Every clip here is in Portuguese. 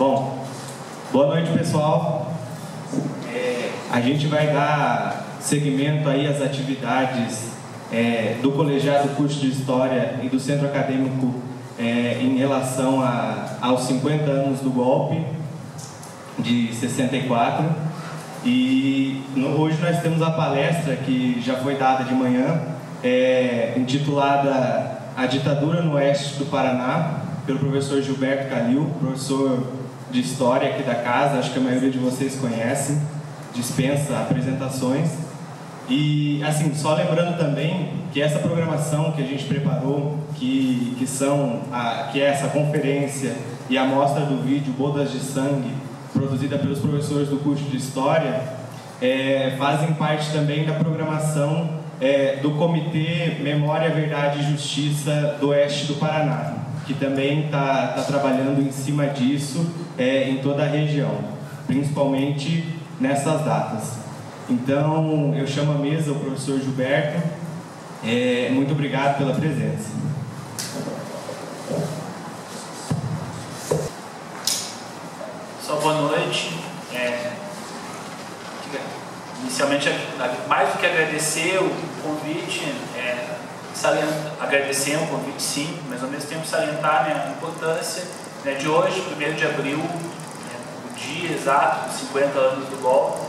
Bom, boa noite, pessoal. A gente vai dar seguimento aí às atividades do Colegiado Curso de História e do Centro Acadêmico em relação aos 50 anos do golpe de 64. E hoje nós temos a palestra que já foi dada de manhã, intitulada A Ditadura no Oeste do Paraná, pelo professor Gilberto Calil, professor de História aqui da casa. Acho que a maioria de vocês conhece, dispensa apresentações. E assim, só lembrando também que essa programação que a gente preparou, que é essa conferência e a mostra do vídeo Bodas de Sangue, produzida pelos professores do curso de História, fazem parte também da programação do Comitê Memória, Verdade e Justiça do Oeste do Paraná, que também está trabalhando em cima disso em toda a região, principalmente nessas datas. Então, eu chamo à mesa o professor Gilberto. Muito obrigado pela presença. Só boa noite. Inicialmente, mais do que agradecer o convite, agradecer o convite sim, mas ao mesmo tempo salientar a importância de hoje, 1º de abril, o dia exato dos 50 anos do golpe.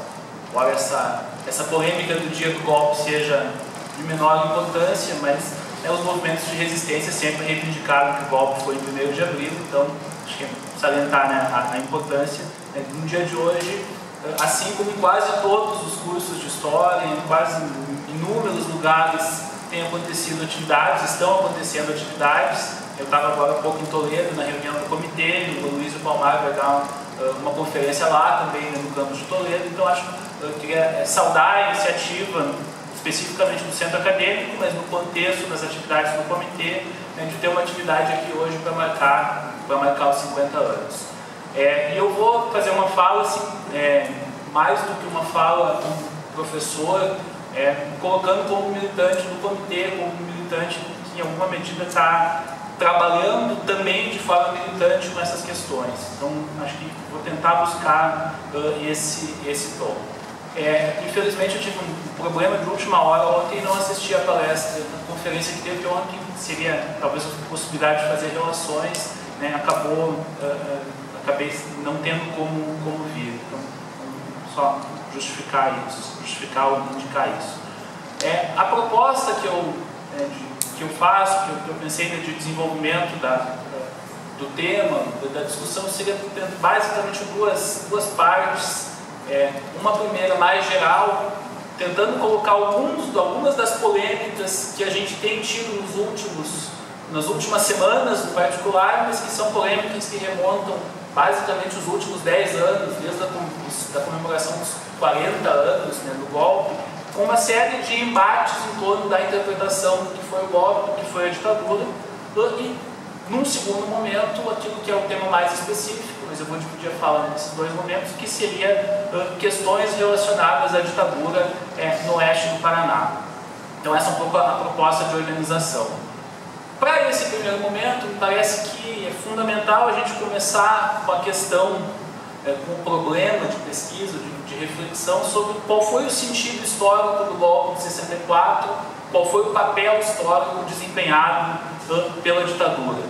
Embora essa polêmica do dia do golpe seja de menor importância, mas os movimentos de resistência sempre reivindicaram que o golpe foi em 1º de abril, então acho que é salientar a importância no dia de hoje, assim como em quase todos os cursos de história, em quase inúmeros lugares estão acontecendo atividades. Eu estava agora há pouco em Toledo, na reunião do comitê, o Luiz Palmar vai dar uma conferência lá também no campus de Toledo. Então eu queria saudar a iniciativa, especificamente do centro acadêmico, mas no contexto das atividades do comitê, de ter uma atividade aqui hoje para marcar os 50 anos. E eu vou fazer uma fala, assim, mais do que uma fala como professor, colocando como militante do comitê, como militante que em alguma medida está trabalhando também de forma militante com essas questões. Então, acho que vou tentar buscar esse tom. Infelizmente, eu tive um problema de última hora ontem e não assisti a palestra, a conferência que teve ontem, seria talvez a possibilidade de fazer relações, acabei não tendo como vir. Então, só justificar ou indicar isso. A proposta que eu faço, que eu pensei de desenvolvimento do tema, da discussão, seria basicamente duas partes. Uma primeira mais geral, tentando colocar algumas das polêmicas que a gente tem tido nas últimas semanas, no particular, mas que são polêmicas que remontam basicamente os últimos 10 anos, desde a comemoração dos 40 anos do golpe, com uma série de embates em torno da interpretação do que foi o golpe, do que foi a ditadura, e, num segundo momento, aquilo que é o tema mais específico, mas eu vou dividir a fala nesses dois momentos, que seria questões relacionadas à ditadura no oeste do Paraná. Então essa é um pouco a proposta de organização. Para esse primeiro momento, me parece que é fundamental a gente começar com a questão, com o problema de pesquisa, de reflexão sobre qual foi o sentido histórico do golpe de 64, qual foi o papel histórico desempenhado pela ditadura,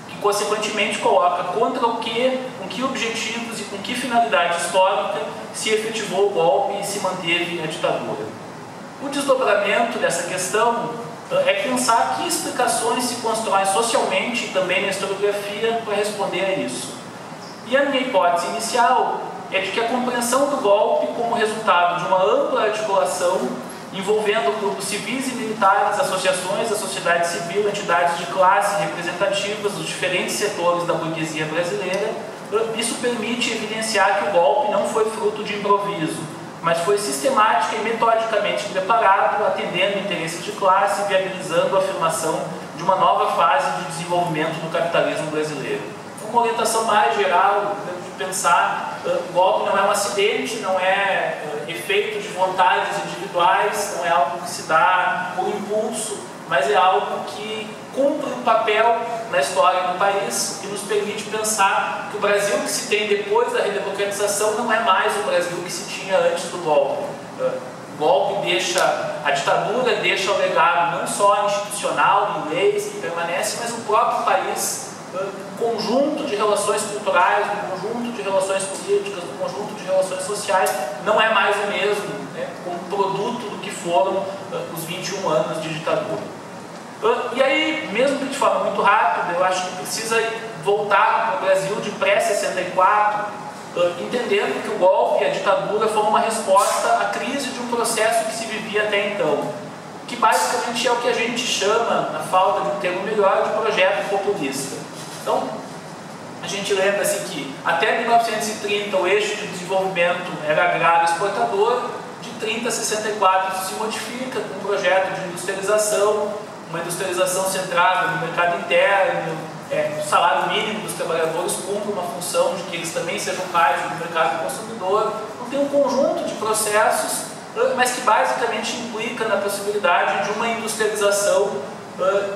que consequentemente coloca contra o que, com que objetivos e com que finalidade histórica se efetivou o golpe e se manteve a ditadura. O desdobramento dessa questão é pensar que explicações se constroem socialmente e também na historiografia para responder a isso. E a minha hipótese inicial é de que a compreensão do golpe como resultado de uma ampla articulação envolvendo grupos civis e militares, associações da sociedade civil, entidades de classe representativas dos diferentes setores da burguesia brasileira, isso permite evidenciar que o golpe não foi fruto de improviso, mas foi sistemática e metodicamente preparado, atendendo interesses de classe e viabilizando a afirmação de uma nova fase de desenvolvimento do capitalismo brasileiro. Uma orientação mais geral, de pensar, o golpe não é um acidente, não é efeito de vontades individuais, não é algo que se dá por impulso, mas é algo que cumpre um papel na história do país que nos permite pensar que o Brasil que se tem depois da redemocratização não é mais o Brasil que se tinha antes do golpe. O golpe deixa, a ditadura deixa o legado não só institucional, em leis que permanece, mas o próprio país, um conjunto de relações culturais, um conjunto de relações políticas, um conjunto de relações sociais, não é mais o mesmo, né, como produto do que foram os 21 anos de ditadura. E aí, mesmo que de forma muito rápida, eu acho que precisa voltar para o Brasil de pré-64, entendendo que o golpe e a ditadura foram uma resposta à crise de um processo que se vivia até então, que basicamente é o que a gente chama, na falta de um termo melhor, de projeto populista. Então, a gente lembra assim que até 1930 o eixo de desenvolvimento era agrário exportador, de 30 a 64 isso se modifica com um projeto de industrialização, uma industrialização centrada no mercado interno, o salário mínimo dos trabalhadores cumpre uma função de que eles também sejam parte do mercado consumidor. Então tem um conjunto de processos, mas que basicamente implica na possibilidade de uma industrialização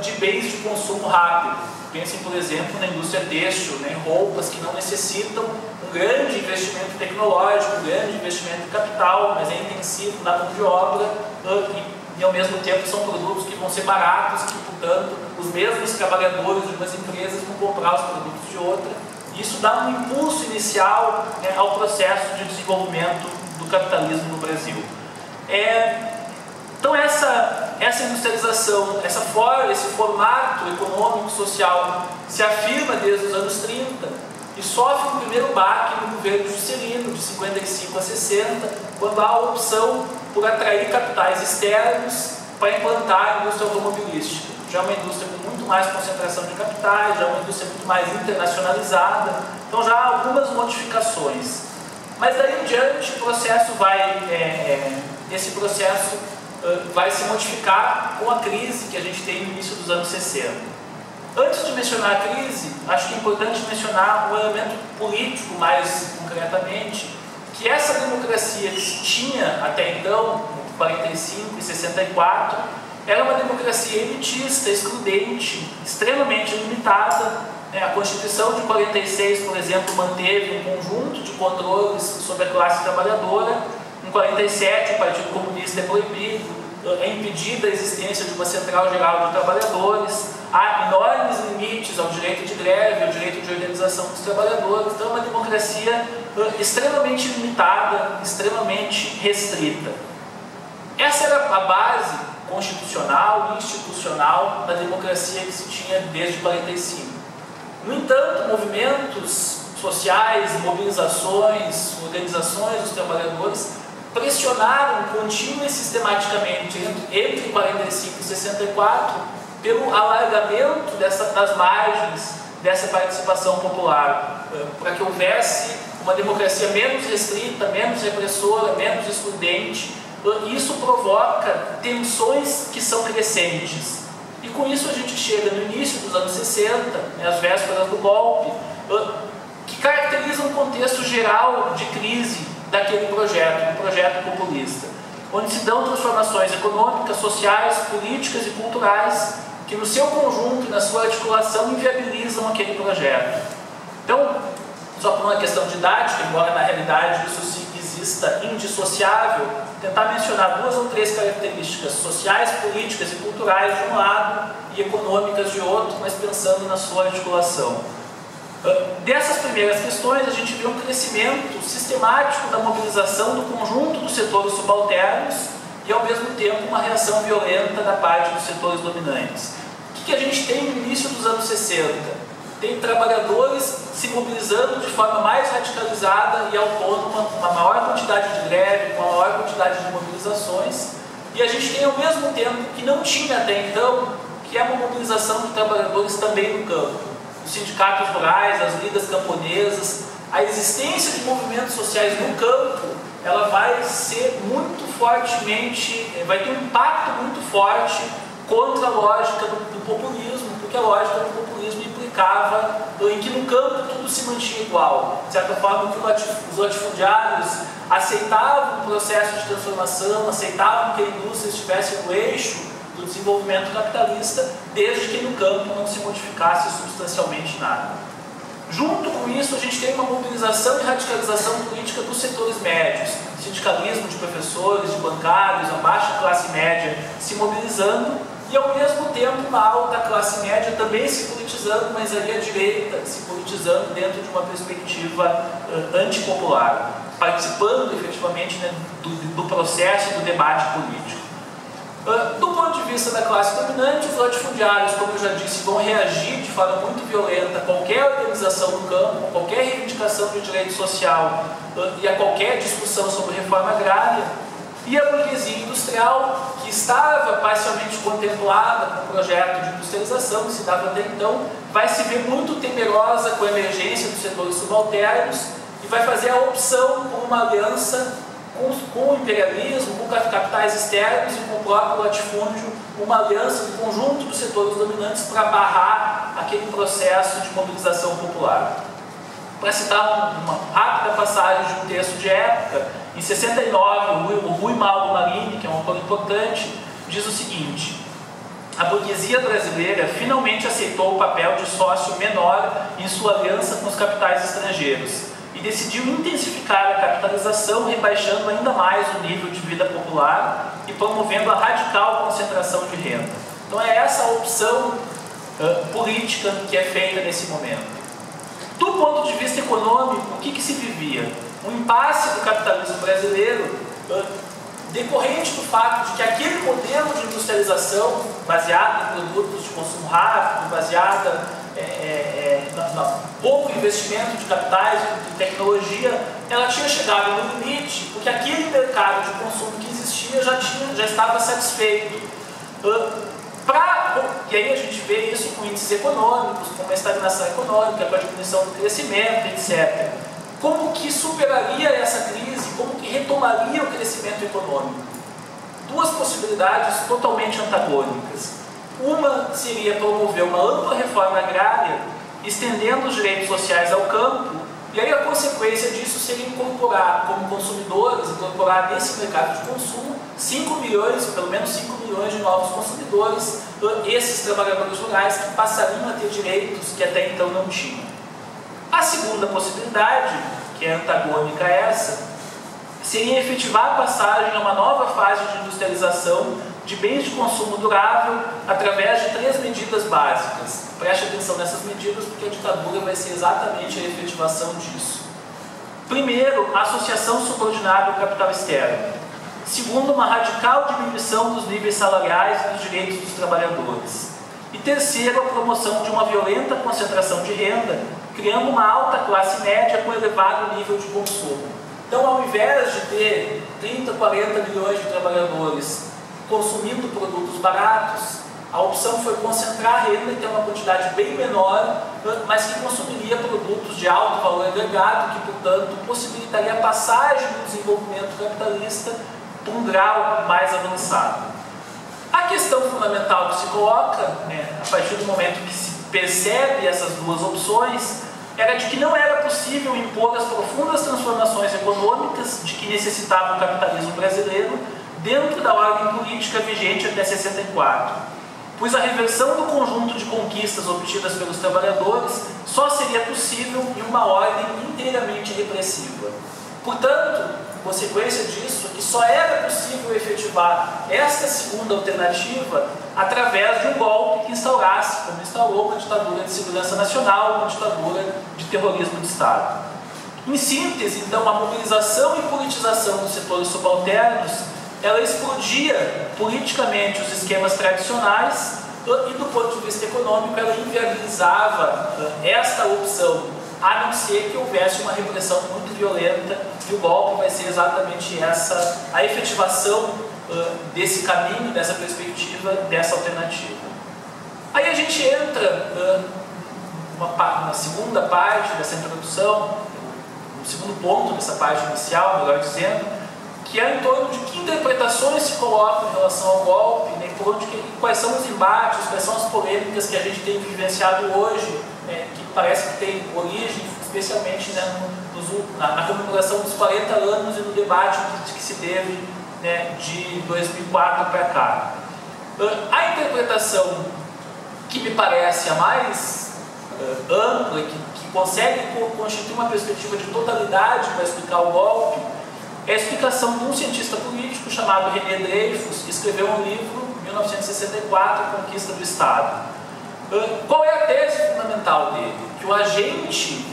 de bens de consumo rápido. Pensem, por exemplo, na indústria têxtil, né, roupas que não necessitam um grande investimento tecnológico, um grande investimento de capital, mas é intensivo na mão de obra e ao mesmo tempo são produtos que vão ser baratos, que, portanto, os mesmos trabalhadores de umas empresas vão comprar os produtos de outra. Isso dá um impulso inicial, né, ao processo de desenvolvimento do capitalismo no Brasil. Então essa industrialização, esse formato econômico, social, se afirma desde os anos 30 e sofre um primeiro baque no governo Juscelino, de 55 a 60, quando há a opção por atrair capitais externos para implantar a indústria automobilística. Já é uma indústria com muito mais concentração de capitais, já é uma indústria muito mais internacionalizada, então já há algumas modificações. Mas daí em diante o processo esse processo vai se modificar com a crise que a gente tem no início dos anos 60. Antes de mencionar a crise, acho que é importante mencionar um elemento político mais concretamente, que essa democracia que se tinha até então, 45 e 64, era uma democracia elitista, excludente, extremamente limitada. A Constituição de 46, por exemplo, manteve um conjunto de controles sobre a classe trabalhadora. Em 47, o Partido Comunista é proibido, é impedida a existência de uma Central Geral de Trabalhadores, há enormes limites ao direito de greve, ao direito de organização dos trabalhadores. Então é uma democracia extremamente limitada, extremamente restrita. Essa era a base constitucional e institucional da democracia que se tinha desde 45. No entanto, movimentos sociais, mobilizações, organizações dos trabalhadores pressionaram contínua e sistematicamente entre 45 e 64 pelo alargamento das margens dessa participação popular, para que houvesse uma democracia menos restrita, menos repressora, menos excludente. Isso provoca tensões que são crescentes. E com isso a gente chega no início dos anos 60, às vésperas do golpe, que caracteriza um contexto geral de crise daquele projeto, um projeto populista, onde se dão transformações econômicas, sociais, políticas e culturais que no seu conjunto e na sua articulação inviabilizam aquele projeto. Então, só por uma questão didática, embora na realidade isso exista indissociável, tentar mencionar 2 ou 3 características sociais, políticas e culturais de um lado e econômicas de outro, mas pensando na sua articulação. Dessas primeiras questões, a gente vê um crescimento sistemático da mobilização do conjunto dos setores subalternos e, ao mesmo tempo, uma reação violenta da parte dos setores dominantes. O que a gente tem no início dos anos 60? Tem trabalhadores se mobilizando de forma mais radicalizada e autônoma, com uma maior quantidade de greve, com uma maior quantidade de mobilizações, e a gente tem, ao mesmo tempo, que não tinha até então, que é uma mobilização de trabalhadores também no campo. Os sindicatos rurais, as ligas camponesas, a existência de movimentos sociais no campo, ela vai ser muito fortemente, vai ter um impacto muito forte contra a lógica do populismo, porque a lógica do populismo implicava em que no campo tudo se mantinha igual. De certa forma, os latifundiários aceitavam o processo de transformação, aceitavam que a indústria estivesse no eixo, do desenvolvimento capitalista, desde que no campo não se modificasse substancialmente nada. Junto com isso, a gente tem uma mobilização e radicalização política dos setores médios, sindicalismo de professores, de bancários, a baixa classe média se mobilizando e, ao mesmo tempo, uma alta classe média também se politizando, mas ali à direita, se politizando dentro de uma perspectiva antipopular, participando efetivamente, né, do processo e do debate político. Do ponto de vista da classe dominante, os latifundiários, como eu já disse, vão reagir de forma muito violenta a qualquer organização no campo, a qualquer reivindicação de direito social e a qualquer discussão sobre reforma agrária. E a burguesia industrial, que estava parcialmente contemplada com o projeto de industrialização que se dava até então, vai se ver muito temerosa com a emergência dos setores subalternos e vai fazer a opção por uma aliança com o imperialismo, com capitais externos e com o próprio latifúndio, uma aliança do conjunto dos setores dominantes para barrar aquele processo de mobilização popular. Para citar uma rápida passagem de um texto de época, em 69, o Rui Maldo Marini, que é um autor importante, diz o seguinte: a burguesia brasileira finalmente aceitou o papel de sócio menor em sua aliança com os capitais estrangeiros e decidiu intensificar a capitalização, rebaixando ainda mais o nível de vida popular e promovendo a radical concentração de renda. Então é essa a opção política que é feita nesse momento. Do ponto de vista econômico, o que se vivia? Um impasse do capitalismo brasileiro decorrente do fato de que aquele modelo de industrialização baseado em produtos de consumo rápido, baseada no pouco investimento de capitais, de tecnologia, ela tinha chegado no limite, porque aquele mercado de consumo que existia já estava satisfeito. E aí a gente vê isso com índices econômicos, com uma estagnação econômica, com a diminuição do crescimento, etc. Como que superaria essa crise? Como que retomaria o crescimento econômico? Duas possibilidades totalmente antagônicas. Uma seria promover uma ampla reforma agrária, estendendo os direitos sociais ao campo, e aí a consequência disso seria incorporar como consumidores, incorporar nesse mercado de consumo 5 milhões, pelo menos 5 milhões de novos consumidores, esses trabalhadores rurais que passariam a ter direitos que até então não tinham. A segunda possibilidade, que é antagônica a essa, seria efetivar a passagem a uma nova fase de industrialização de bens de consumo durável através de 3 medidas básicas. Preste atenção nessas medidas, porque a ditadura vai ser exatamente a efetivação disso. Primeiro, a associação subordinada ao capital externo. Segundo, uma radical diminuição dos níveis salariais e dos direitos dos trabalhadores. E terceiro, a promoção de uma violenta concentração de renda, criando uma alta classe média com elevado nível de consumo. Então, ao invés de ter 30, 40 milhões de trabalhadores consumindo produtos baratos, a opção foi concentrar a renda e ter uma quantidade bem menor, mas que consumiria produtos de alto valor agregado, que, portanto, possibilitaria a passagem do desenvolvimento capitalista para um grau mais avançado. A questão fundamental que se coloca, a partir do momento que se percebe essas duas opções, era de que não era possível impor as profundas transformações econômicas de que necessitava o capitalismo brasileiro dentro da ordem política vigente até 64, pois a reversão do conjunto de conquistas obtidas pelos trabalhadores só seria possível em uma ordem inteiramente repressiva. Portanto, consequência disso é que só era possível efetivar esta segunda alternativa através de um golpe que instaurasse, como instaurou, uma ditadura de segurança nacional, uma ditadura de terrorismo de Estado. Em síntese, então, a mobilização e politização dos setores subalternos, ela explodia politicamente os esquemas tradicionais e, do ponto de vista econômico, ela inviabilizava esta opção, a não ser que houvesse uma repressão muito violenta, e o golpe vai ser exatamente essa, a efetivação desse caminho, dessa perspectiva, dessa alternativa. Aí a gente entra na segunda parte dessa introdução, no segundo ponto dessa parte inicial, melhor dizendo, que é em torno de que interpretações se colocam em relação ao golpe, né, quais são os embates, quais são as polêmicas que a gente tem vivenciado hoje, que parece que tem origem, especialmente, né, na comemoração dos 40 anos e no debate que se teve, né, de 2004 para cá. A interpretação que me parece a mais ampla, que consegue constituir uma perspectiva de totalidade para explicar o golpe, é a explicação de um cientista político chamado René Dreyfus, que escreveu um livro, 1964, Conquista do Estado. Qual é a tese fundamental dele? Que o agente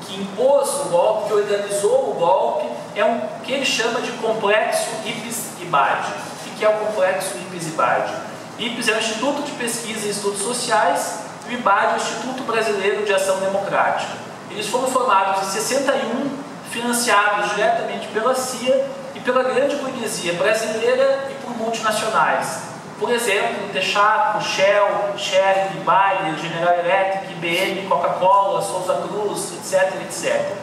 que impôs o golpe, que organizou o golpe, é o que ele chama de complexo Ipes-Ibadi. O que é o complexo Ipes-Ibadi? Ipes é o Instituto de Pesquisa e Estudos Sociais, e o Ibadi é o Instituto Brasileiro de Ação Democrática. Eles foram formados em 61, financiados diretamente pela CIA e pela grande burguesia brasileira e por multinacionais. Por exemplo, Texaco, Shell, Shell, Bayer, General Electric, IBM, Coca-Cola, Souza Cruz, etc, etc.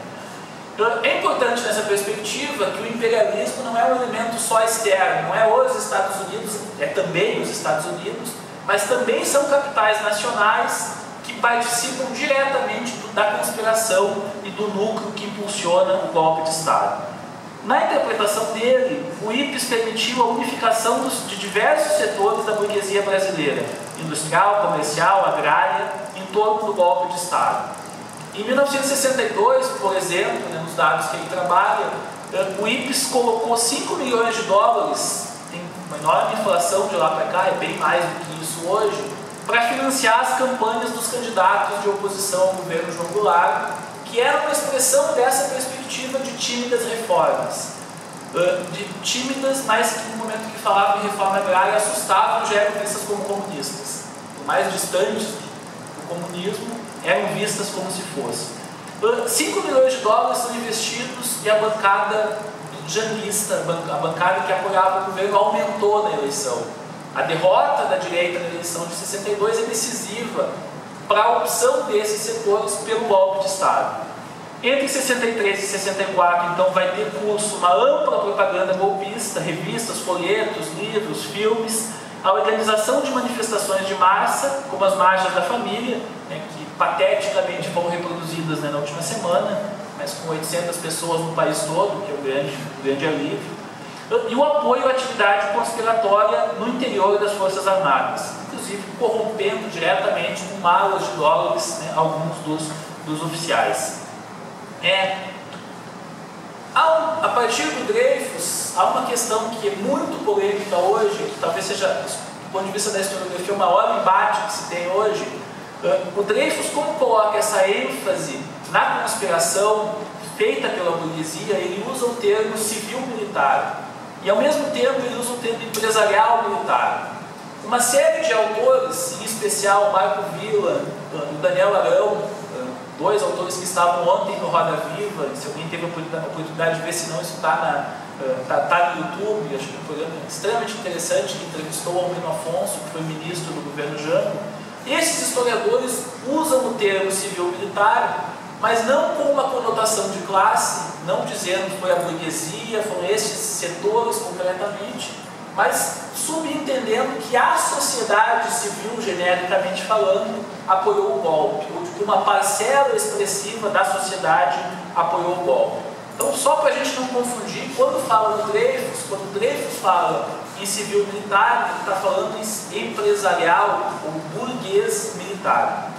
É importante nessa perspectiva que o imperialismo não é um elemento só externo, não é os Estados Unidos, é também os Estados Unidos, mas também são capitais nacionais que participam diretamente da conspiração e do núcleo que impulsiona o golpe de Estado. Na interpretação dele, o Ipes permitiu a unificação de diversos setores da burguesia brasileira, industrial, comercial, agrária, em torno do golpe de Estado. Em 1962, por exemplo, nos dados que ele trabalha, o Ipes colocou 5 milhões de dólares, tem uma enorme inflação de lá para cá, é bem mais do que isso hoje, para financiar as campanhas dos candidatos de oposição ao governo João Goulart, que era uma expressão dessa perspectiva de tímidas reformas. De tímidas, mas que no momento que falavam em reforma agrária assustavam já eram vistas como comunistas. Por mais distantes do comunismo, eram vistas como se fosse. 5 milhões de dólares são investidos e a bancada janguista, a bancada que apoiava o governo, aumentou na eleição. A derrota da direita na eleição de 62 é decisiva para a opção desses setores pelo golpe de Estado. Entre 63 e 64, então, vai ter curso uma ampla propaganda golpista, revistas, folhetos, livros, filmes, a organização de manifestações de massa, como as Marchas da Família, que pateticamente foram reproduzidas na última semana, mas com 800 pessoas no país todo, que é um grande alívio, e o apoio à atividade conspiratória no interior das Forças Armadas, inclusive corrompendo diretamente com malas de dólares alguns dos oficiais. A partir do Dreyfus, há uma questão que é muito polêmica hoje, que talvez seja, do ponto de vista da historiografia, o maior embate que se tem hoje. O Dreyfus, como coloca essa ênfase na conspiração feita pela burguesia, ele usa o termo civil-militar. E, ao mesmo tempo, ele usa o termo empresarial-militar. Uma série de autores, em especial Marco Villa, o Daniel Arão, dois autores que estavam ontem no Roda Viva, se alguém teve a oportunidade de ver, se não, isso está no YouTube, acho que é um programa extremamente interessante, que entrevistou o Albino Afonso, que foi ministro do governo Jango. Esses historiadores usam o termo civil-militar, mas não com uma conotação de classe, não dizendo que foi a burguesia, foram esses setores concretamente, mas subentendendo que a sociedade civil, genericamente falando, apoiou o golpe, ou que uma parcela expressiva da sociedade apoiou o golpe. Então, só para a gente não confundir, quando fala no Dreyfus, quando o Dreyfus fala em civil militar, ele está falando em empresarial ou burguês militar.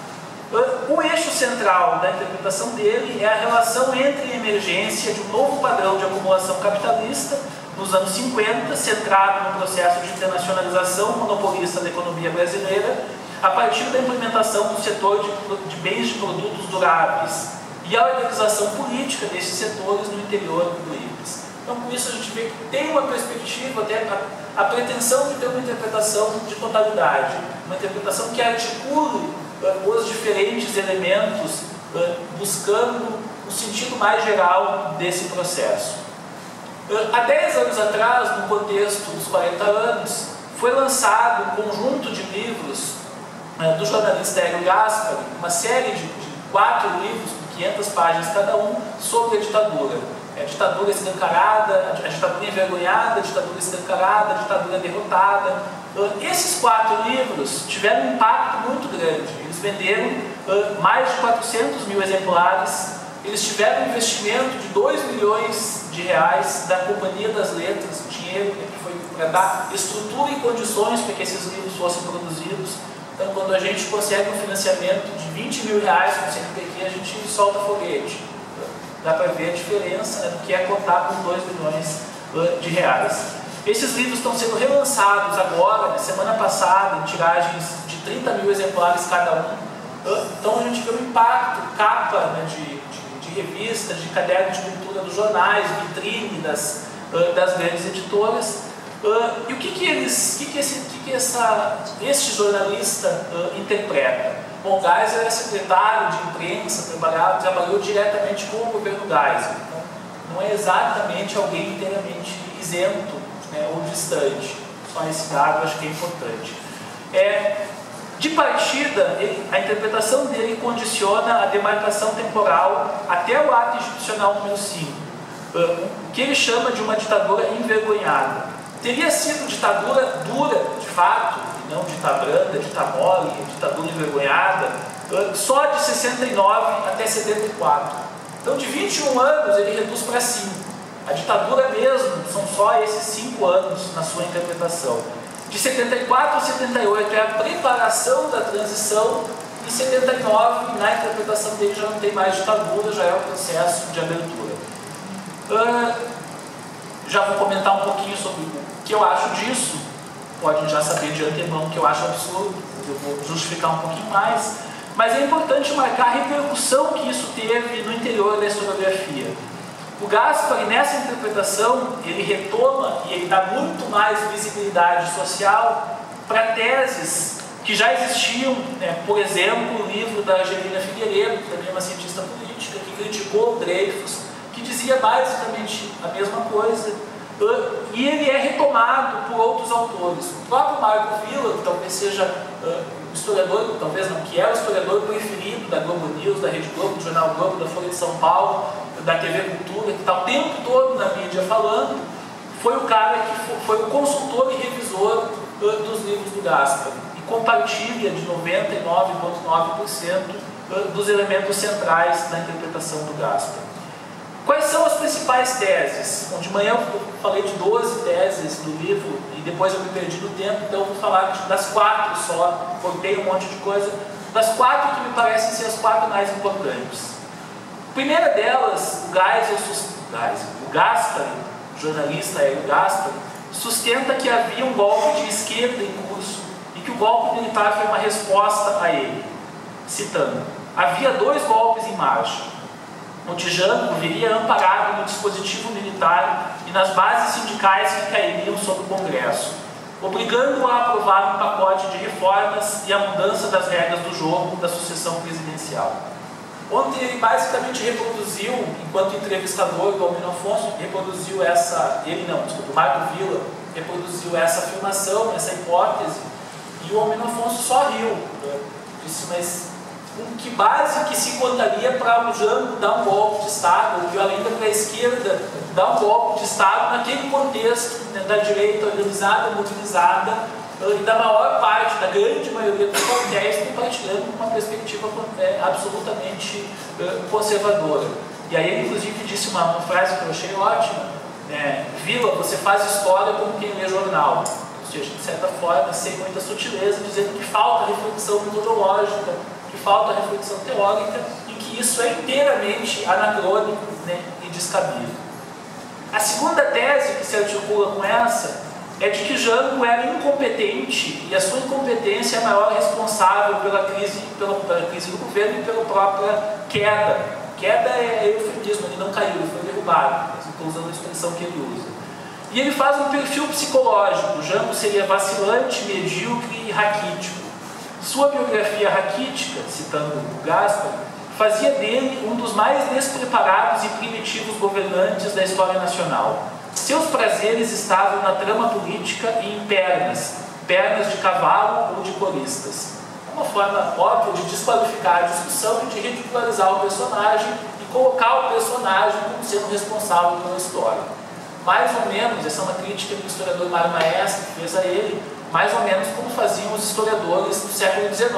O eixo central da interpretação dele é a relação entre a emergência de um novo padrão de acumulação capitalista nos anos 50, centrado no processo de internacionalização monopolista da economia brasileira, a partir da implementação do setor de bens de produtos duráveis e a organização política desses setores no interior do Ipes. Então, com isso, a gente vê que tem uma perspectiva, até a pretensão de ter uma interpretação de totalidade, uma interpretação que articule os diferentes elementos, buscando o sentido mais geral desse processo. Há 10 anos atrás, no contexto dos 40 anos, foi lançado um conjunto de livros do jornalista Hélio Gaspari, uma série de 4 livros, com 500 páginas cada um, sobre a ditadura. A ditadura escancarada, a ditadura envergonhada, a ditadura escancarada, a ditadura derrotada. Esses 4 livros tiveram um impacto muito grande. Eles venderam mais de 400 mil exemplares. Eles tiveram um investimento de 2 milhões de reais da Companhia das Letras, dinheiro, que foi para dar estrutura e condições para que esses livros fossem produzidos. Então, quando a gente consegue um financiamento de 20 mil reais com o CNPq, a gente solta foguete. Dá para ver a diferença, né, do que é contar com 2 milhões de reais. Esses livros estão sendo relançados agora, na semana passada, em tiragens de 30 mil exemplares cada um. Então a gente vê o impacto, capa, né, de revistas, de cadernos de cultura dos jornais, vitrine das grandes editoras. E o que este jornalista interpreta? Bom, Geisel é secretário de imprensa, trabalhou diretamente com o governo Geisel. Então, não é exatamente alguém inteiramente isento, né, ou distante. Só esse dado eu acho que é importante. De partida, a interpretação dele condiciona a demarcação temporal até o ato institucional número 5, que ele chama de uma ditadura envergonhada. Teria sido ditadura dura, de fato, e não ditabranda, ditamole, ditadura envergonhada, só de 69 até 74. Então, de 21 anos, ele reduz para 5. A ditadura mesmo são só esses 5 anos na sua interpretação. De 74 a 78 é a preparação da transição, e 79, na interpretação dele, já não tem mais ditadura, já é o processo de abertura. Já vou comentar um pouquinho sobre o que eu acho disso, podem já saber de antemão que eu acho absurdo, eu vou justificar um pouquinho mais, mas é importante marcar a repercussão que isso teve no interior da historiografia. O Gaspari, nessa interpretação, ele retoma e ele dá muito mais visibilidade social para teses que já existiam, né? Por exemplo, o livro da Angelina Figueiredo, que também é uma cientista política, que criticou o Dreyfus, que dizia basicamente a mesma coisa, e ele é retomado por outros autores. O próprio Marco Villa, que talvez seja o historiador, talvez não, que é o historiador preferido da Globo News, da Rede Globo, do Jornal Globo, da Folha de São Paulo, da TV Cultura, que está o tempo todo na mídia falando, foi o cara que foi o consultor e revisor dos livros do Gaspari, e compartilha de 99,9% dos elementos centrais na interpretação do Gaspari. Quais são as principais teses? Bom, de manhã eu falei de 12 teses do livro, e depois eu me perdi no tempo, então eu vou falar das 4 só, cortei um monte de coisa, das 4 que me parecem ser as 4 mais importantes. A primeira delas, o Gaspari, o jornalista Hélio Gaspari, sustenta que havia um golpe de esquerda em curso e que o golpe militar foi uma resposta a ele. Citando, havia 2 golpes em marcha. Montejano viria amparado no dispositivo militar e nas bases sindicais que cairiam sobre o Congresso, obrigando-o a aprovar um pacote de reformas e a mudança das regras do jogo da sucessão presidencial. Ontem ele basicamente reproduziu, enquanto entrevistador do Almino Afonso, o Marco Villa reproduziu essa afirmação, essa hipótese, e o Almino Afonso só riu. Disse, mas com que base que se contaria para o Jango dar um golpe de Estado, ou além da esquerda dar um golpe de Estado naquele contexto, né, da direita organizada, mobilizada, e da maior parte, da grande maioria dos quartéis, compartilhando uma perspectiva absolutamente conservadora. E aí ele inclusive disse uma frase que eu achei ótima, né? Villa, você faz história como quem lê jornal. Ou seja, de certa forma, sem muita sutileza, dizendo que falta reflexão metodológica, que falta reflexão teórica, e que isso é inteiramente anacrônico, né, e descabido. A segunda tese que se articula com essa é de que Jango era incompetente, e a sua incompetência é a maior responsável pela crise do governo e pela própria queda. Queda é eufemismo, ele não caiu, ele foi derrubado, estou usando a expressão que ele usa. E ele faz um perfil psicológico. Jango seria vacilante, medíocre e raquítico. Sua biografia raquítica, citando o Gaspari, fazia dele um dos mais despreparados e primitivos governantes da história nacional. Seus prazeres estavam na trama política e em pernas de cavalo ou de coristas. É uma forma óbvia de desqualificar a discussão e de ridicularizar o personagem e colocar o personagem como sendo responsável pela história. Mais ou menos, essa é uma crítica que o historiador Mário Maestri fez a ele, mais ou menos como faziam os historiadores do século XIX,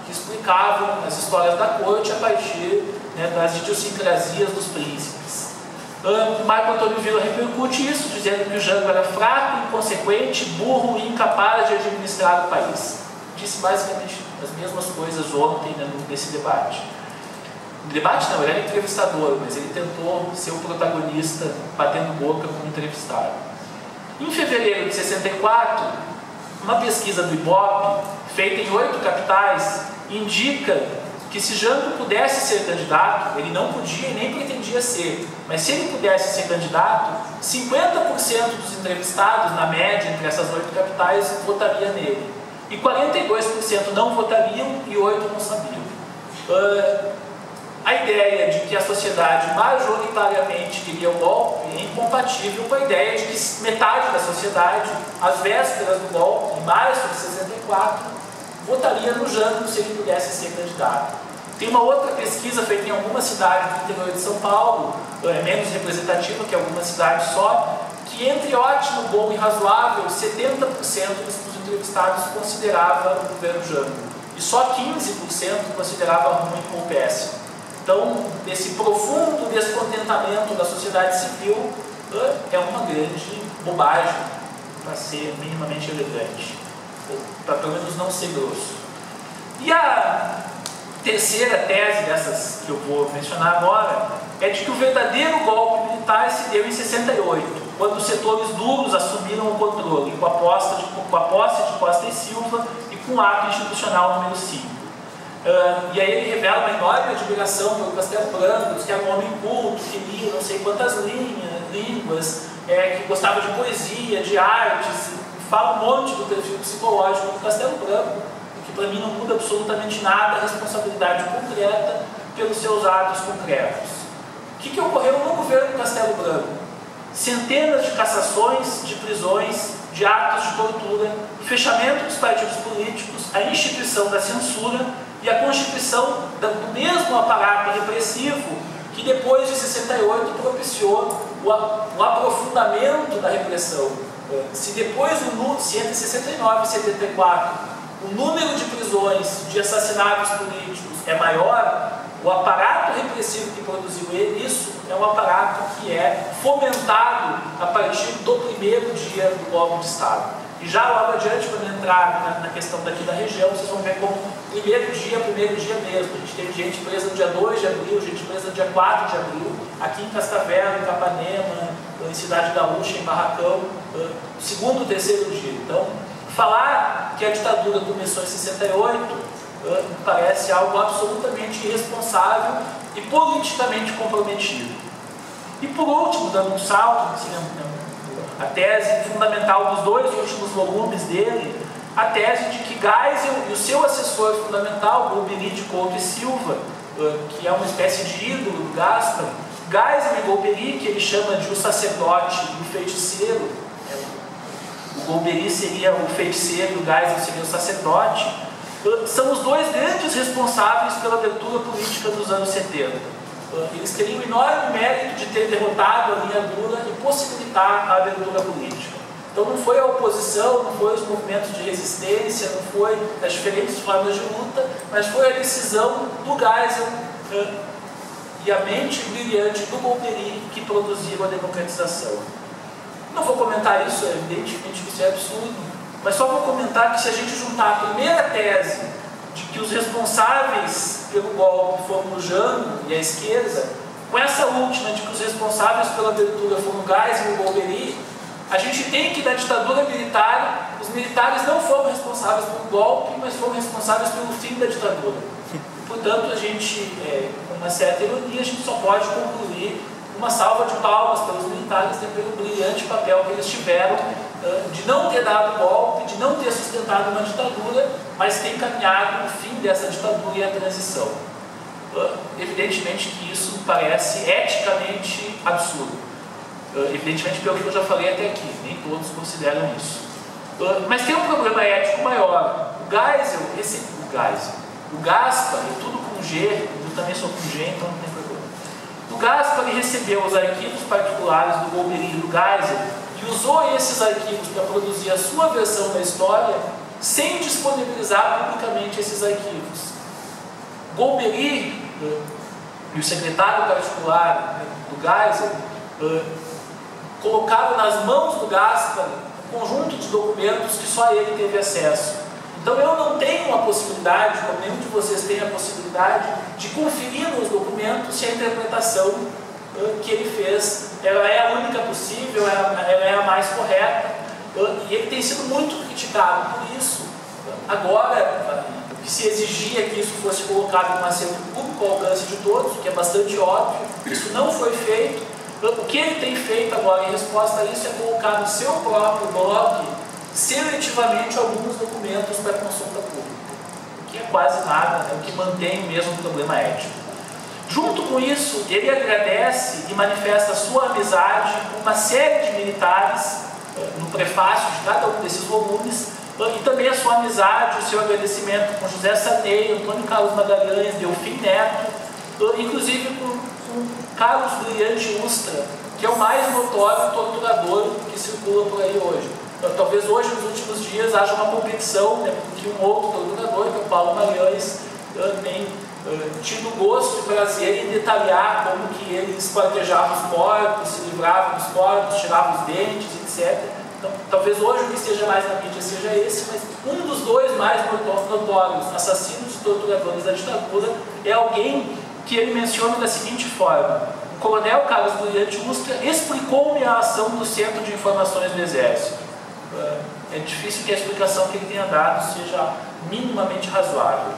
que explicavam as histórias da corte a partir, né, das idiosincrasias dos príncipes. Marco Antônio Villa repercute isso, dizendo que o Jango era fraco, inconsequente, burro e incapaz de administrar o país. Disse basicamente as mesmas coisas ontem, né, nesse debate. Debate não, ele era entrevistador, mas ele tentou ser o protagonista batendo boca com o entrevistado. Em fevereiro de 64, uma pesquisa do IBOP, feita em 8 capitais, indica que se Jango pudesse ser candidato, ele não podia e nem pretendia ser, mas se ele pudesse ser candidato, 50% dos entrevistados, na média, entre essas 8 capitais, votaria nele. E 42% não votariam e 8% não sabiam. A ideia de que a sociedade majoritariamente queria o golpe é incompatível com a ideia de que metade da sociedade, às vésperas do golpe, em março de 64, votaria no Jango se ele pudesse ser candidato. Tem uma outra pesquisa feita em alguma cidade do interior de São Paulo, menos representativa que alguma cidade só, que entre ótimo, bom e razoável, 70% dos entrevistados considerava o governo Jango. E só 15% considerava ruim ou péssimo. Então, esse profundo descontentamento da sociedade civil é uma grande bobagem, para ser minimamente elegante, ou para pelo menos não ser grosso. E a terceira tese dessas que eu vou mencionar agora é de que o verdadeiro golpe militar se deu em 68, quando os setores duros assumiram o controle, com a posse de Costa e Silva e com o ato institucional número 5. E aí ele revela uma enorme admiração pelo Castelo Branco, que era um homem culto, que lia não sei quantas línguas, que gostava de poesia, de artes, fala um monte do perfil psicológico do Castelo Branco, o que para mim não muda absolutamente nada a responsabilidade concreta pelos seus atos concretos. O que ocorreu no governo Castelo Branco? Centenas de cassações, de prisões, de atos de tortura, o fechamento dos partidos políticos, a instituição da censura e a constituição do mesmo aparato repressivo que depois de 68 propiciou o aprofundamento da repressão. Se entre 69 e 74 o número de prisões, de assassinatos políticos é maior, o aparato repressivo que produziu isso é um aparato que é fomentado a partir do primeiro dia do golpe de Estado. E já logo adiante, quando entrar na questão daqui da região, vocês vão ver como primeiro dia mesmo. A gente teve gente presa no dia 2 de abril, gente presa no dia 4 de abril, aqui em Cascavel, em Capanema, em Cidade Gaúcha, em Barracão, segundo ou terceiro dia. Então, falar que a ditadura começou em 68 parece algo absolutamente irresponsável e politicamente comprometido. E por último, dando um salto, a tese fundamental dos 2 últimos volumes dele, a tese de que Geisel e o seu assessor fundamental, Golbery de Couto e Silva, que é uma espécie de ídolo do Gaspar, Geisel e Golbery, que ele chama de o sacerdote e o feiticeiro, o Golbery seria o feiticeiro, o Geisel seria o sacerdote, são os 2 grandes responsáveis pela abertura política dos anos 70. Eles teriam o enorme mérito de ter derrotado a linha dura e possibilitar a abertura política. Então não foi a oposição, não foi os movimentos de resistência, não foi as diferentes formas de luta, mas foi a decisão do Geisel e a mente brilhante do Golbery que produziram a democratização. Não vou comentar isso, evidentemente que isso é absurdo, mas só vou comentar que se a gente juntar a primeira tese de que os responsáveis pelo golpe foram o Jango e a esquerda, com essa última de que os responsáveis pela abertura foram o Geisel e o Golbery, a gente tem que, na ditadura militar, os militares não foram responsáveis pelo golpe, mas foram responsáveis pelo fim da ditadura. E, portanto, a gente, com uma certa ironia, a gente só pode concluir uma salva de palmas pelos militares pelo brilhante papel que eles tiveram de não ter dado golpe, de não ter sustentado uma ditadura, mas ter encaminhado o fim dessa ditadura e a transição. Evidentemente que isso parece eticamente absurdo. Evidentemente pelo que eu já falei até aqui, nem todos consideram isso. Mas tem um problema ético maior. O Gaspar, é tudo com G, eu também sou com G, então não tem problema. O Gaspar recebeu os arquivos particulares do Golbery e do Geisel e usou esses arquivos para produzir a sua versão da história sem disponibilizar publicamente esses arquivos. Golbery e o secretário particular do Geisel colocaram nas mãos do Gaspari um conjunto de documentos que só ele teve acesso. Então eu não tenho a possibilidade, como nenhum de vocês tem a possibilidade, de conferir nos documentos se a interpretação que ele fez ela é a única possível, ela é a mais correta. E ele tem sido muito criticado por isso. Agora, que se exigia que isso fosse colocado em um acervo público ao alcance de todos, o que é bastante óbvio, isso não foi feito. O que ele tem feito agora em resposta a isso é colocar no seu próprio blog seletivamente alguns documentos para consulta pública, o que é quase nada, é o que mantém o mesmo problema ético. Junto com isso, ele agradece e manifesta sua amizade com uma série de militares no prefácio de cada um desses volumes, e também a sua amizade, o seu agradecimento com José Sarney, Antônio Carlos Magalhães, Delfim Neto, inclusive com Carlos Brilhante Ustra, que é o mais notório torturador que circula por aí hoje. Talvez hoje, nos últimos dias, haja uma competição, né, porque um outro torturador, que é o Paulo Magalhães, tem tido gosto e prazer em detalhar como que ele esquartejava os corpos, se livrava dos corpos, tirava os dentes, etc. Então, talvez hoje o que esteja mais na mídia seja esse, mas um dos dois mais notórios assassinos e torturadores da ditadura é alguém que ele menciona da seguinte forma: o coronel Carlos Brilhante Ustra explicou-me a ação do Centro de Informações do Exército. É difícil que a explicação que ele tenha dado seja minimamente razoável.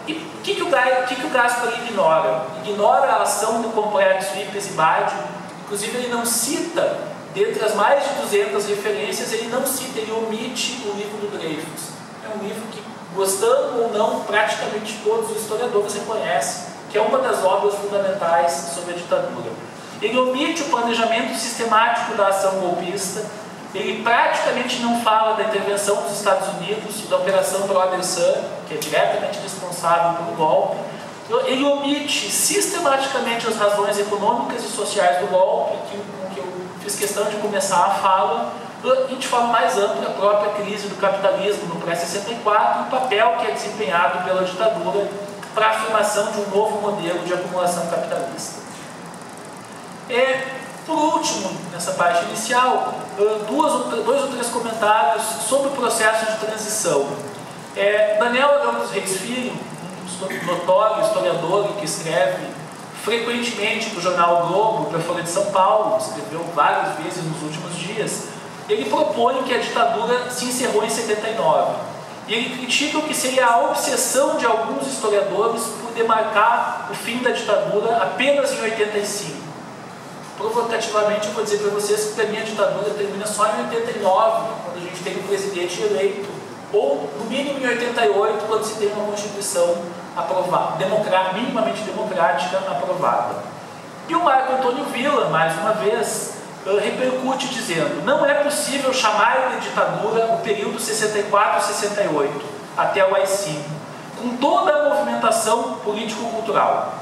E o que o Gaspari ignora? Ignora a ação do complexo Ipes e Badi. Inclusive ele não cita, dentre as mais de 200 referências, ele não cita, ele omite o livro do Dreyfus. É um livro que, gostando ou não, praticamente todos os historiadores reconhecem que é uma das obras fundamentais sobre a ditadura. Ele omite o planejamento sistemático da ação golpista, ele praticamente não fala da intervenção dos Estados Unidos e da Operação Brother Sun, que é diretamente responsável pelo golpe. Ele omite sistematicamente as razões econômicas e sociais do golpe, que eu fiz questão de começar a fala, e de forma mais ampla a própria crise do capitalismo no pré-64 e o papel que é desempenhado pela ditadura para a afirmação de um novo modelo de acumulação capitalista. Por último, nessa parte inicial, dois ou três comentários sobre o processo de transição. Daniel Arão dos Reis Filho, um notório historiador que escreve frequentemente para o jornal o Globo, para a Folha de São Paulo, escreveu várias vezes nos últimos dias, ele propõe que a ditadura se encerrou em 79. E ele critica o que seria a obsessão de alguns historiadores por demarcar o fim da ditadura apenas em 85. Provocativamente, eu vou dizer para vocês que para mim a ditadura termina só em 89, quando a gente tem um presidente eleito, ou no mínimo em 88, quando se tem uma Constituição aprovada, minimamente democrática aprovada. E o Marco Antônio Villa, mais uma vez, repercute dizendo: não é possível chamar de ditadura o período 64-68 até o AI-5, com toda a movimentação político-cultural,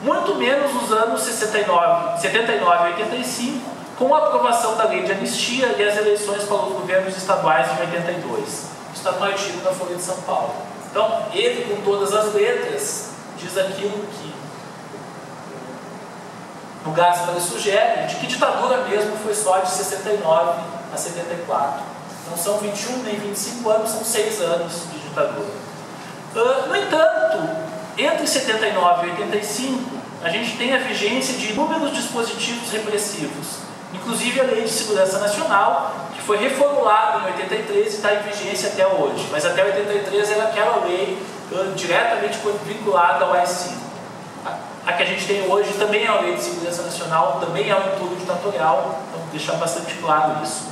muito menos os anos 79 e 85, com a aprovação da lei de anistia e as eleições para os governos estaduais em 82. Está no artigo da Folha de São Paulo. Então, ele, com todas as letras, diz aquilo que o Gaspari sugere, de que ditadura mesmo foi só de 69 a 74. Não são 21 nem 25 anos, são 6 anos de ditadura. No entanto, entre 79 e 85, a gente tem a vigência de inúmeros dispositivos repressivos, inclusive a Lei de Segurança Nacional, que foi reformulada em 83 e está em vigência até hoje. Mas até 83 era aquela lei diretamente vinculada ao AI-5. A que a gente tem hoje também é a Lei de Segurança Nacional, também é um entorno ditatorial, então deixar bastante claro isso.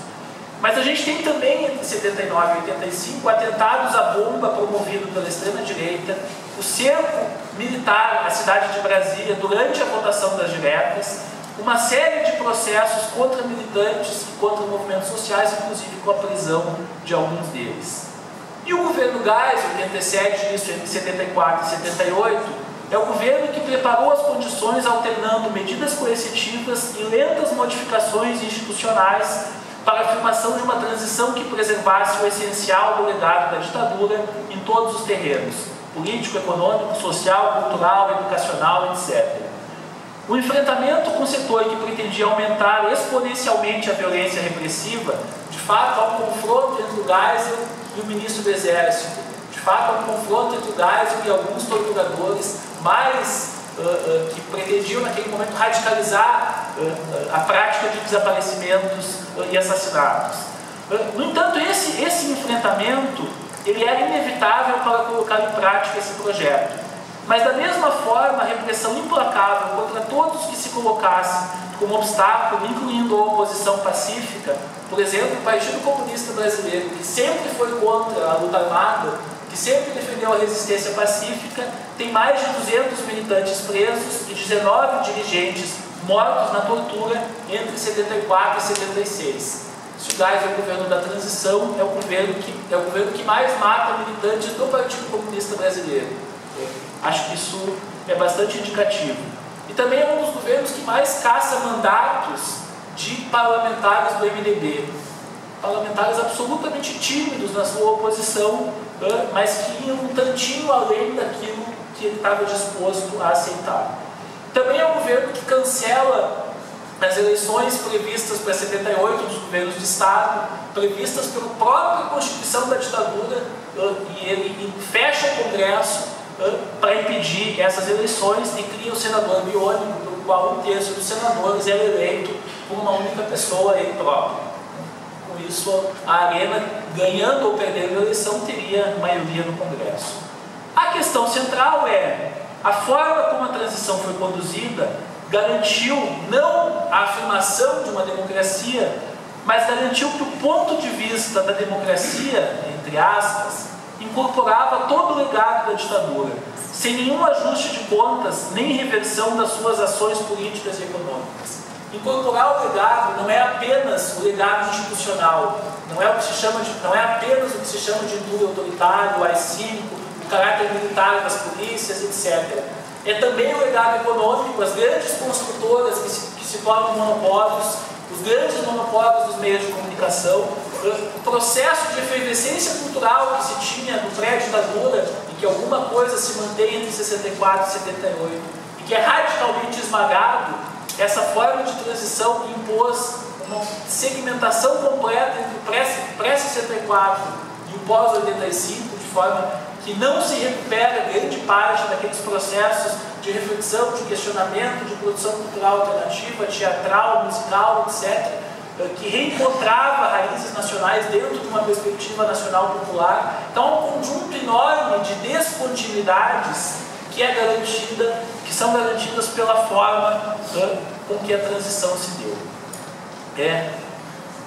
Mas a gente tem também, entre 79 e 85, atentados à bomba promovido pela extrema-direita, o cerco militar à cidade de Brasília durante a votação das diretas, uma série de processos contra militantes e contra movimentos sociais, inclusive com a prisão de alguns deles. E o governo Geisel, 87, isso entre 74 e 78, é o governo que preparou as condições alternando medidas coercitivas e lentas modificações institucionais para a afirmação de uma transição que preservasse o essencial do legado da ditadura em todos os terrenos: político, econômico, social, cultural, educacional, etc. O enfrentamento com o setor que pretendia aumentar exponencialmente a violência repressiva, de fato, há um confronto entre o Geisel e o ministro do Exército. De fato, há um confronto entre o Geisel e alguns torturadores que pretendiam, naquele momento, radicalizar a prática de desaparecimentos e assassinatos. No entanto, esse enfrentamento ele era inevitável para colocar em prática esse projeto. Mas, da mesma forma, a repressão implacável contra todos que se colocassem como obstáculo, incluindo a oposição pacífica, por exemplo, o Partido Comunista Brasileiro, que sempre foi contra a luta armada, que sempre defendeu a resistência pacífica, tem mais de 200 militantes presos e 19 dirigentes mortos na tortura entre 74 e 76. Se o Geisel é o governo da transição, é o governo que mais mata militantes do Partido Comunista Brasileiro. Acho que isso é bastante indicativo. E também é um dos governos que mais caça mandatos de parlamentares do MDB. Parlamentares absolutamente tímidos na sua oposição, mas que iam um tantinho além daquilo que ele estava disposto a aceitar. Também é um governo que cancela as eleições previstas para 78 dos governos de Estado, previstas pela própria Constituição da ditadura, e ele fecha o Congresso para impedir essas eleições e cria o senador biônico, pelo qual 1/3 dos senadores é eleito por uma única pessoa, ele próprio. Com isso, a Arena, ganhando ou perdendo a eleição, teria maioria no Congresso. A questão central é a forma como a transição foi conduzida garantiu não a afirmação de uma democracia, mas garantiu que o ponto de vista da democracia, entre aspas, incorporava todo o legado da ditadura, sem nenhum ajuste de contas, nem reversão das suas ações políticas e econômicas. Incorporar o legado não é apenas o legado institucional, não é apenas o que se chama de entulho autoritário, o AI-5, o caráter militar das polícias, etc. É também o legado econômico, as grandes construtoras que se tornam monopólios, os grandes monopólios dos meios de comunicação, o processo de efervescência cultural que se tinha no pré-ditadura, em que alguma coisa se mantém entre 64 e 78, e que é radicalmente esmagado. Essa forma de transição impôs uma segmentação completa entre o pré-64 e o pós-85, de forma que não se recupera grande parte daqueles processos de reflexão, de questionamento, de produção cultural alternativa, teatral, musical, etc., que reencontrava raízes nacionais dentro de uma perspectiva nacional popular. Então, há um conjunto enorme de descontinuidades que são garantidas pela forma com que a transição se deu.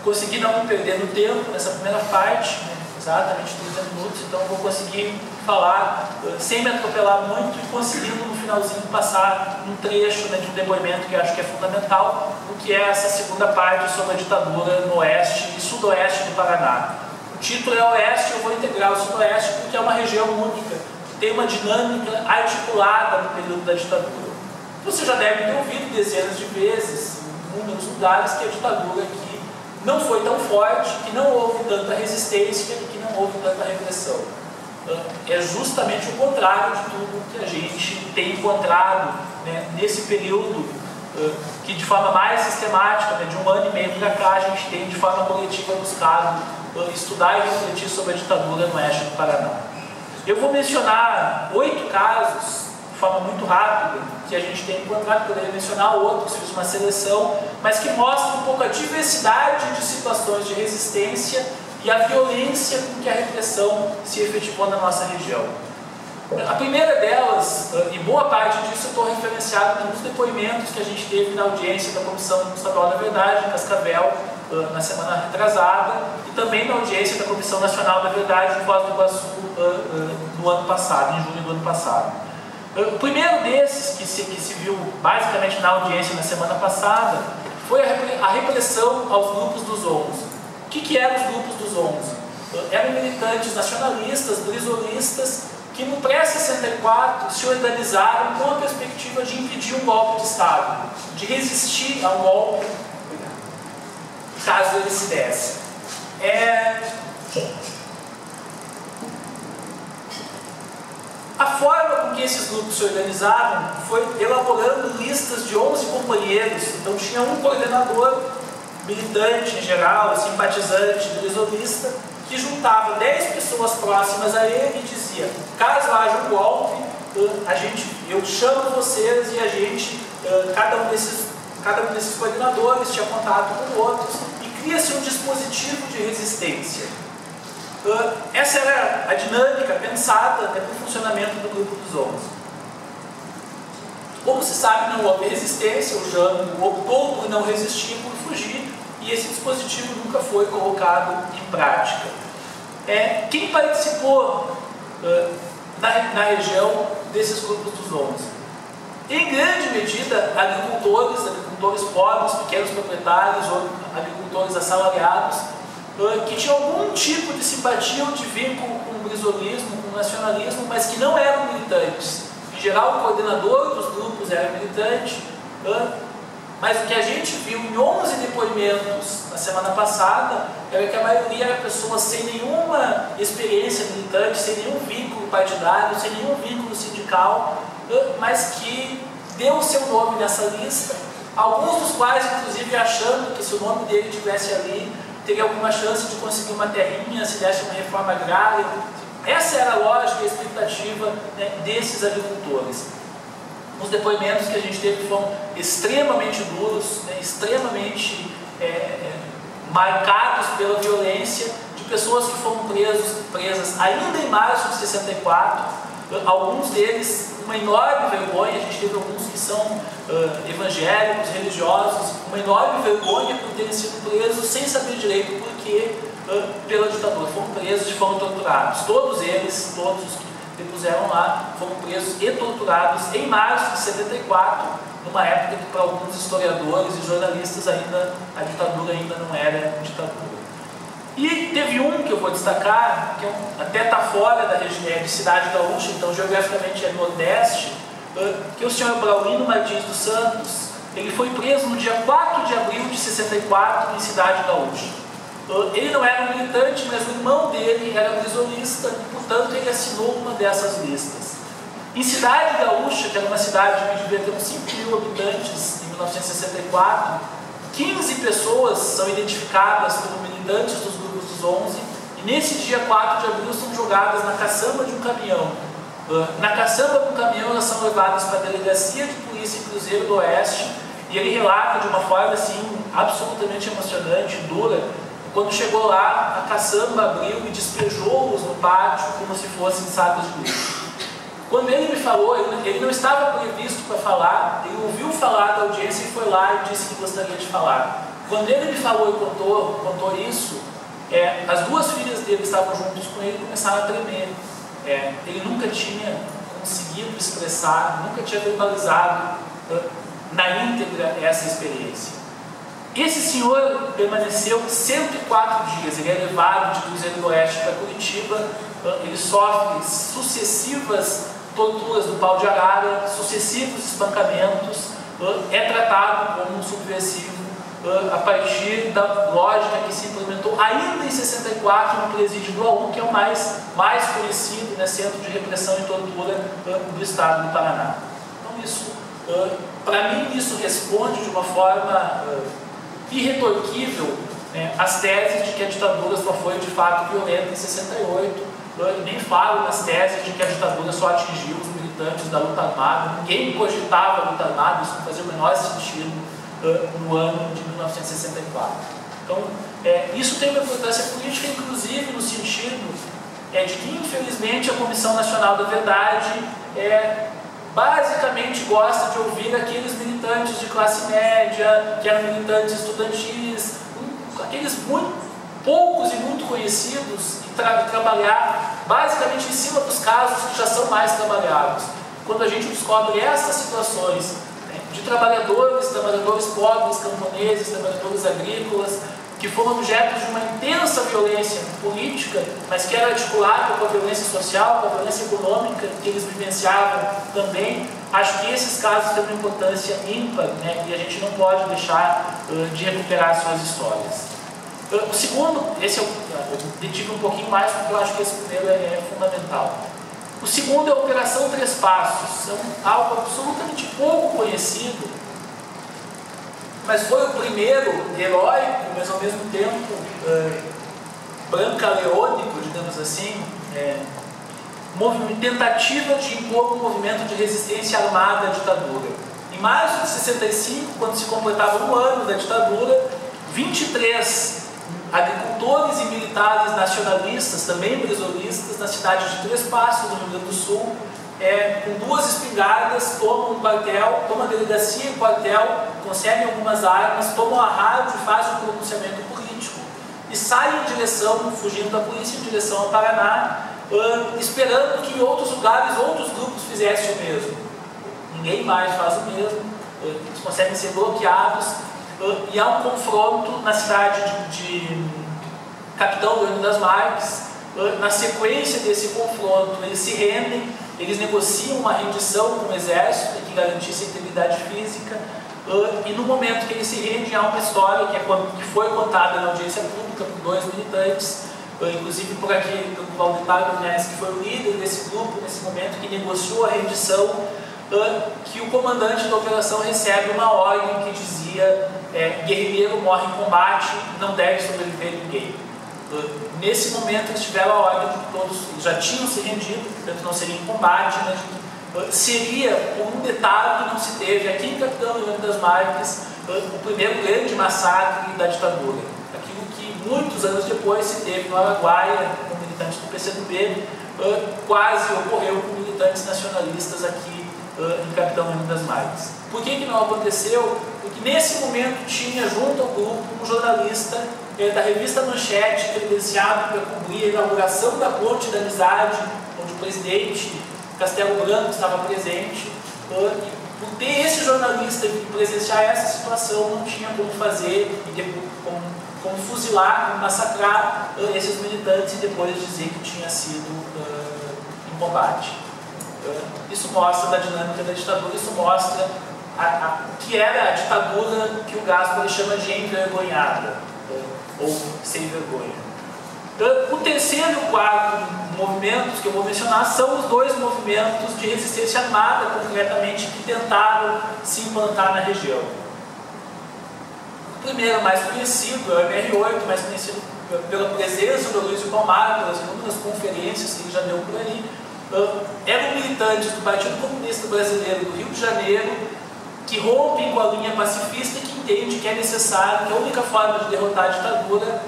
Consegui não me perder no tempo nessa primeira parte, exatamente 30 minutos, então eu vou conseguir falar sem me atropelar muito e conseguindo no finalzinho passar um trecho de um depoimento que eu acho que é fundamental, o que é essa segunda parte sobre a ditadura no oeste e sudoeste do Paraná. O título é Oeste, eu vou integrar o sudoeste porque é uma região única, que tem uma dinâmica articulada no período da ditadura. Você já deve ter ouvido dezenas de vezes, em inúmeros lugares, que a ditadura aqui não foi tão forte, que não houve tanta resistência e que não houve tanta repressão. É justamente o contrário de tudo que a gente tem encontrado nesse período, que de forma mais sistemática, de 1 ano e meio para cá, a gente tem de forma coletiva buscado estudar e refletir sobre a ditadura no oeste do Paraná. Eu vou mencionar 8 casos, de forma muito rápida, que a gente tem encontrado, poderia mencionar outros, fiz uma seleção, mas que mostram um pouco a diversidade de situações de resistência e a violência com que a repressão se efetivou na nossa região. A primeira delas, e boa parte disso eu estou referenciado nos depoimentos que a gente teve na audiência da Comissão Estadual da Verdade, em Cascavel, na semana retrasada, e também na audiência da Comissão Nacional da Verdade, em Foz do Iguaçu, no ano passado, em junho do ano passado. O primeiro desses, que se viu basicamente na audiência na semana passada, foi a repressão aos grupos dos 11. O que eram os grupos dos 11? Eram militantes nacionalistas, brizolistas, que no pré-64 se organizaram com a perspectiva de impedir um golpe de Estado, de resistir ao golpe, caso ele se desse. A forma com que esses grupos se organizavam foi elaborando listas de 11 companheiros. Então tinha um coordenador, militante em geral, simpatizante, brisolista, que juntava 10 pessoas próximas a ele e dizia: caso haja um golpe, eu chamo vocês e a gente, cada um desses coordenadores tinha contato com outros e cria-se um dispositivo de resistência. Essa era a dinâmica pensada para o funcionamento do grupo dos 11. Como se sabe, não houve resistência, o Jango optou por não resistir, por fugir, e esse dispositivo nunca foi colocado em prática. Quem participou na região desses grupos dos 11? Em grande medida, agricultores pobres, pequenos proprietários ou agricultores assalariados, que tinham algum tipo de simpatia ou de vínculo com o brisolismo, com o nacionalismo, mas que não eram militantes. Em geral, o coordenador dos grupos era militante, mas o que a gente viu em 11 depoimentos na semana passada era que a maioria era pessoas sem nenhuma experiência militante, sem nenhum vínculo partidário, sem nenhum vínculo sindical, mas que deu o seu nome nessa lista, alguns dos quais, inclusive, achando que se o nome dele estivesse ali, teria alguma chance de conseguir uma terrinha, se desse uma reforma agrária. Essa era a lógica e a expectativa, né, desses agricultores. Os depoimentos que a gente teve foram extremamente duros, né, extremamente marcados pela violência, de pessoas que foram presas ainda em março de 64, alguns deles uma enorme vergonha. A gente teve alguns que são evangélicos, religiosos, uma enorme vergonha por terem sido presos sem saber direito por quê, pela ditadura. Foram presos e foram torturados. Todos eles, todos os que depuseram lá, foram presos e torturados em março de 74, numa época que para alguns historiadores e jornalistas ainda a ditadura ainda não era ditadura. E teve um que eu vou destacar, que até está fora da região de Cidade Gaúcha, então geograficamente é Nordeste, que é o senhor Braulino Martins dos Santos. Ele foi preso no dia 4 de abril de 64 em Cidade Gaúcha. Ele não era um militante, mas o irmão dele era brisolista e, portanto, ele assinou uma dessas listas. Em Cidade Gaúcha, que era uma cidade que devia ter uns 5.000 habitantes em 1964, 15 pessoas são identificadas como militantes dos grupos dos 11, e nesse dia 4 de abril são jogadas na caçamba de um caminhão. Na caçamba de um caminhão elas são levadas para a delegacia de polícia em Cruzeiro do Oeste, e ele relata de uma forma assim, absolutamente emocionante, dura. Quando chegou lá, a caçamba abriu e despejou-os no pátio como se fossem sacos de lixo. Quando ele me falou, ele não estava previsto para falar, ele ouviu falar da audiência e foi lá e disse que gostaria de falar. Quando ele me falou e contou isso, as duas filhas dele estavam juntos com ele e começaram a tremer. Ele nunca tinha conseguido expressar, nunca tinha verbalizado na íntegra essa experiência. Esse senhor permaneceu 104 dias, ele é levado de Cruzeiro do Oeste para Curitiba, ele sofre sucessivas torturas do pau de arara, sucessivos espancamentos, é tratado como um subversivo a partir da lógica que se implementou ainda em 64 no presídio do AU, que é o mais conhecido, né, centro de repressão e tortura do estado do Paraná. Então isso, para mim, isso responde de uma forma irretorquível as teses de que a ditadura só foi de fato violenta em 68, nem falo nas teses de que a ditadura só atingiu os militantes da luta armada, ninguém cogitava a luta armada, isso não fazia o menor sentido no ano de 1964. Então, isso tem uma importância política, inclusive no sentido de que, infelizmente, a Comissão Nacional da Verdade basicamente gosta de ouvir aqueles militantes de classe média, que eram militantes estudantis, aqueles muito poucos e muito conhecidos, e trabalhar basicamente em cima dos casos que já são mais trabalhados. Quando a gente descobre essas situações de trabalhadores pobres, camponeses, trabalhadores agrícolas, que foram objeto de uma intensa violência política, mas que era articulada com a violência social, com a violência econômica que eles vivenciavam também, acho que esses casos têm uma importância ímpar, né, e a gente não pode deixar de recuperar suas histórias. O segundo, esse eu detive um pouquinho mais, porque eu acho que esse primeiro é fundamental. O segundo é a Operação Três Passos, algo absolutamente pouco conhecido, mas foi o primeiro heróico, mas ao mesmo tempo brancaleônico, digamos assim, tentativa de impor um movimento de resistência armada à ditadura. Em março de 65, quando se completava um ano da ditadura, 23 agricultores e militares nacionalistas, também brizolistas, na cidade de Três Passos, no Rio Grande do Sul, com 2 espingardas, tomam um quartel, tomam a delegacia e o quartel, conseguem algumas armas, tomam a rádio e fazem um pronunciamento político e saem em direção, fugindo da polícia, em direção ao Paraná, esperando que em outros lugares, outros grupos fizessem o mesmo. Ninguém mais faz o mesmo, eles conseguem ser bloqueados, e há um confronto na cidade de Capitão Leônidas das Marques. Na sequência desse confronto, eles se rendem, eles negociam uma rendição com o exército que garantisse a integridade física, e no momento que eles se rendem, há uma história que foi contada na audiência pública por 2 militantes, inclusive por aquele do Valdemar Nunes, que foi o líder desse grupo nesse momento, que negociou a rendição, que o comandante da operação recebe uma ordem que dizia: guerrilheiro morre em combate, não deve sobreviver ninguém. Nesse momento eles tiveram a ordem de que todos já tinham se rendido, portanto não seria em combate, mas seria, por um detalhe que não se teve aqui em Capitão Leônidas das Marques, o primeiro grande massacre da ditadura. Aquilo que muitos anos depois se teve no Araguaia, com militantes do PCdoB, quase ocorreu com militantes nacionalistas aqui em Capitão Leônidas das Marques. Por que não aconteceu? Porque nesse momento tinha junto ao grupo um jornalista da revista Manchete, credenciado para cobrir a inauguração da Ponte da Amizade, onde o presidente Castelo Branco estava presente, e por ter esse jornalista e presenciar essa situação, não tinha como fazer, como fuzilar, como massacrar esses militantes e depois dizer que tinha sido em combate. Isso mostra da dinâmica da ditadura, isso mostra que era a ditadura que o Gaspari chama de envergonhada, ou sem vergonha. O terceiro e o quarto movimentos que eu vou mencionar são os 2 movimentos de resistência armada, concretamente, que tentaram se implantar na região. O primeiro, mais conhecido, é o MR8, mais conhecido pela presença do Aloysio Palmar, pelas inúmeras conferências que ele já deu por aí. Eram militantes do Partido Comunista Brasileiro do Rio de Janeiro, que rompem com a linha pacifista e que entendem que é necessário, que a única forma de derrotar a ditadura,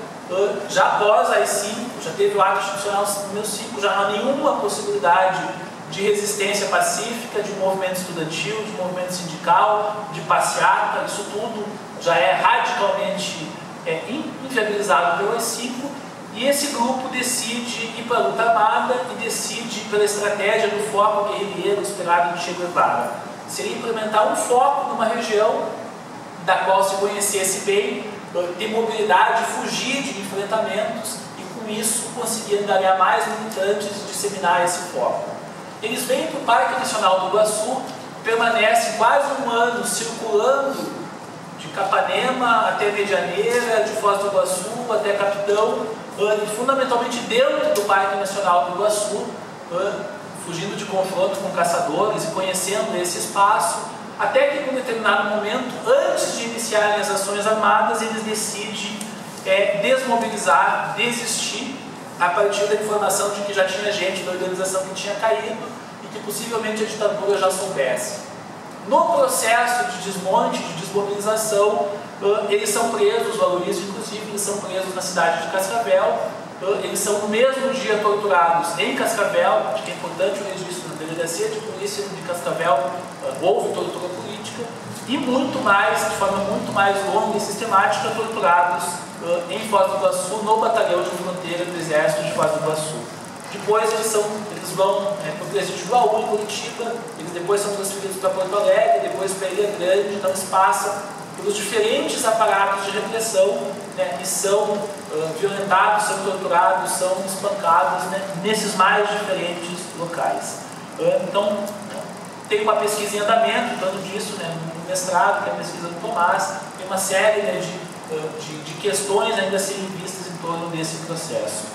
já após a AI-5, já teve o ato institucional número 5, já não há nenhuma possibilidade de resistência pacífica, de movimento estudantil, de movimento sindical, de passeata, isso tudo já é radicalmente inviabilizado pelo AI-5, e esse grupo decide ir para a luta armada e decide pela estratégia do foco guerrilheiro esperado de Che Guevara. Seria implementar um foco numa região da qual se conhecesse bem, ter mobilidade, fugir de enfrentamentos e com isso conseguir angariar mais militantes e disseminar esse foco. Eles vêm para o Parque Nacional do Iguaçu, permanecem quase um ano circulando de Capanema até Medianeira, de Foz do Iguaçu até Capitão, e fundamentalmente dentro do Parque Nacional do Iguaçu, fugindo de confronto com caçadores e conhecendo esse espaço, até que em um determinado momento, antes de iniciarem as ações armadas, eles decidem desmobilizar, desistir, a partir da informação de que já tinha gente da organização que tinha caído e que possivelmente a ditadura já soubesse. No processo de desmonte, de desmobilização, eles são presos, o Aloysio inclusive, eles são presos na cidade de Cascavel, eles são no mesmo dia torturados em Cascavel, acho que é importante o registro na delegacia de polícia de Cascavel, houve tortura política, e muito mais, de forma muito mais longa e sistemática, torturados em Foz do Iguaçu, no batalhão de fronteira do Exército de Foz do Iguaçu. Depois eles vão para o presídio de Baú, em Curitiba, eles depois são transferidos para Porto Alegre, depois para Ilha Grande, então eles passam pelos diferentes aparatos de repressão, e são violentados, são torturados, são espancados, nesses mais diferentes locais. Então, tem uma pesquisa em andamento em torno disso, no mestrado, que é a pesquisa do Tomás, tem uma série de questões ainda a serem vistas em torno desse processo.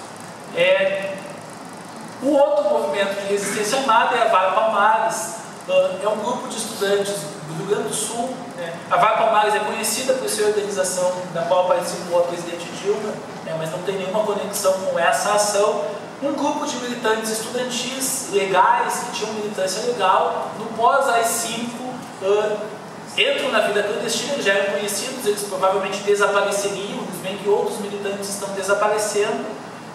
O outro movimento de resistência armada é a Vai Palmares, é um grupo de estudantes do Rio Grande do Sul. A Vai Palmares é conhecida por ser a organização da qual participou a presidente Dilma, mas não tem nenhuma conexão com essa ação. Um grupo de militantes estudantis legais, que tinham militância legal, no pós-AI-5, entram na vida clandestina, eles já eram conhecidos, eles provavelmente desapareceriam, eles veem que outros militantes estão desaparecendo,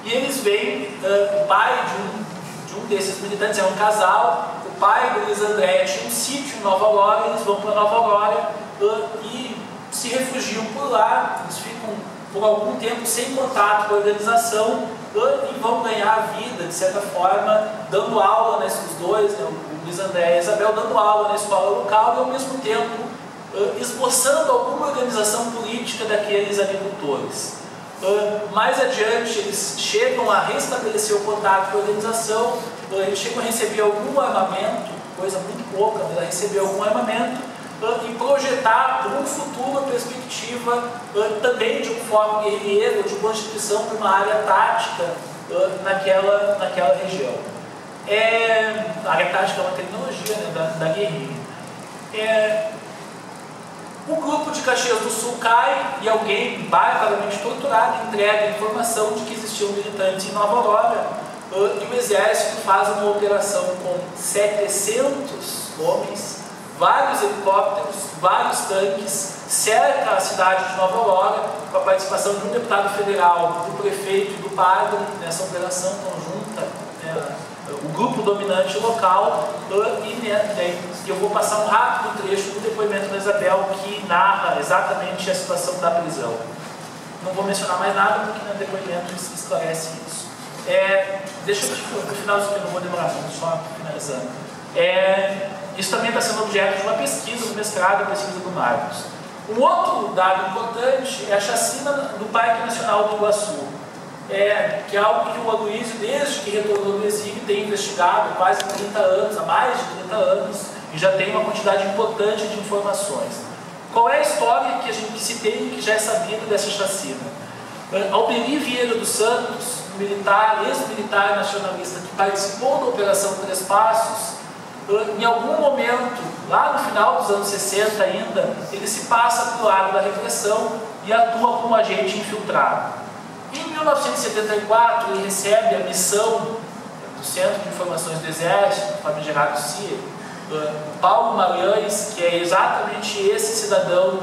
e eles veem o pai de um desses militantes, é um casal, o pai do Luiz André tinha um sítio em Nova Aurora, eles vão para Nova Aurora e se refugiam por lá, eles ficam por algum tempo sem contato com a organização e vão ganhar a vida, de certa forma, dando aula, os dois, o Luiz André e a Isabel, dando aula na escola local e, ao mesmo tempo, esboçando alguma organização política daqueles agricultores. Mais adiante, eles chegam a restabelecer o contato com a organização, eles chegam a receber algum armamento, coisa muito pouca, mas a receber algum armamento, e projetar para um futuro a perspectiva também de um fórum guerrilheiro, de constituição de uma área tática naquela região. A área tática é uma tecnologia da guerrilha. O grupo de Caxias do Sul cai e alguém barbaramente torturado entrega a informação de que existiam militantes em Nova Aurora e o exército faz uma operação com 700 homens, vários helicópteros, vários tanques, cerca a cidade de Nova Aurora com a participação de um deputado federal, do prefeito e do padre nessa operação conjunta, o grupo dominante local, e eu vou passar um rápido trecho do depoimento da Isabel que narra exatamente a situação da prisão. Não vou mencionar mais nada porque no depoimento esclarece isso. Deixa eu no final disso, não vou demorar muito, só finalizando. Isso também está sendo objeto de uma pesquisa do mestrado, a pesquisa do Marcos. Um outro dado importante é a chacina do Parque Nacional do Iguaçu, que é algo que o Aloysio, desde que retornou do exílio, tem investigado há quase 30 anos, há mais de 30 anos, e já tem uma quantidade importante de informações. Qual é a história que se tem, que já é sabida dessa chacina? Alberi Vieira dos Santos, ex-militar nacionalista que participou da Operação Três Passos, em algum momento, lá no final dos anos 60 ainda, ele se passa para o lado da repressão e atua como agente infiltrado. Em 1974, ele recebe a missão do Centro de Informações do Exército, famigerado CIA, Paulo Magalhães, que é exatamente esse cidadão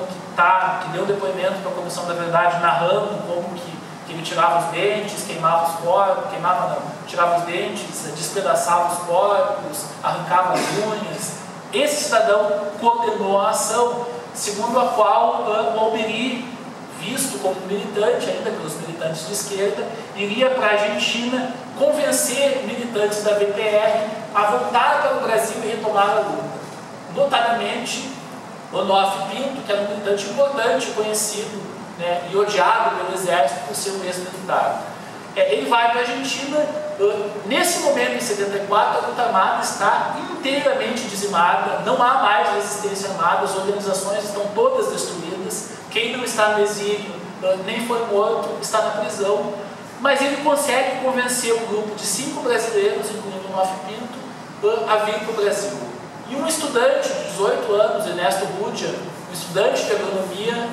que deu depoimento para a Comissão da Verdade, narrando como que ele tirava os dentes, queimava os corpos, tirava os dentes, despedaçava os corpos, arrancava as unhas. Esse cidadão coordenou a ação, segundo a qual o Alberi, visto como militante, ainda pelos militantes de esquerda, iria para a Argentina convencer militantes da VPR a voltar para o Brasil e retomar a luta. Notadamente, Onofre Pinto, que era um militante importante, conhecido e odiado pelo exército por ser um ex-militar. Ele vai para a Argentina. Nesse momento, em 74, a luta armada está inteiramente dizimada, não há mais resistência armada, as organizações estão todas destruídas, quem não está no exílio, nem foi morto, está na prisão, mas ele consegue convencer um grupo de 5 brasileiros, incluindo Onofre Pinto, a vir para o Brasil. E um estudante de 18 anos, Ernesto Rudia, um estudante de agronomia,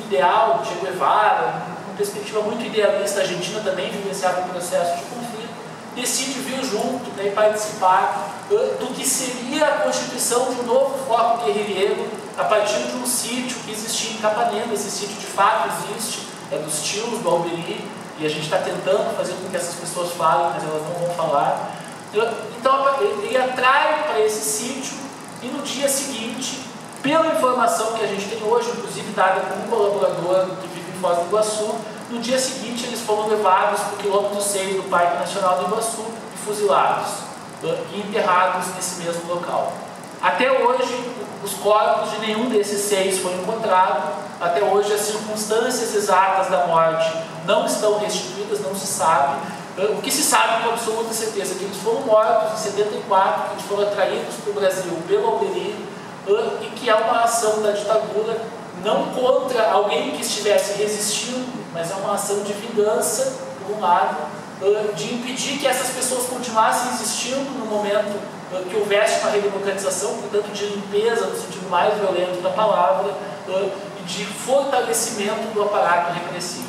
ideal, Che Guevara, uma perspectiva muito idealista, a Argentina também vivenciava um processo de conflito, decide vir junto e participar do que seria a constituição de um novo foco guerrilheiro a partir de um sítio que existia em Capanema. Esse sítio de fato existe, é dos tios do Alberi, e a gente está tentando fazer com que essas pessoas falem, mas elas não vão falar. Então ele atrai para esse sítio e no dia seguinte, pela informação que a gente tem hoje, inclusive dada por um colaborador que vive em Foz do Iguaçu, no dia seguinte eles foram levados para o quilômetro 6 do Parque Nacional do Iguaçu e fuzilados e enterrados nesse mesmo local. Até hoje, os corpos de nenhum desses 6 foram encontrados. Até hoje, as circunstâncias exatas da morte não estão restituídas, não se sabe. O que se sabe com absoluta certeza é que eles foram mortos em 74, que eles foram atraídos para o Brasil pelo Alberi, e que é uma ação da ditadura não contra alguém que estivesse resistindo, mas é uma ação de vingança, por um lado, de impedir que essas pessoas continuassem existindo no momento que houvesse uma redemocratização, portanto de limpeza no sentido mais violento da palavra, e de fortalecimento do aparato repressivo.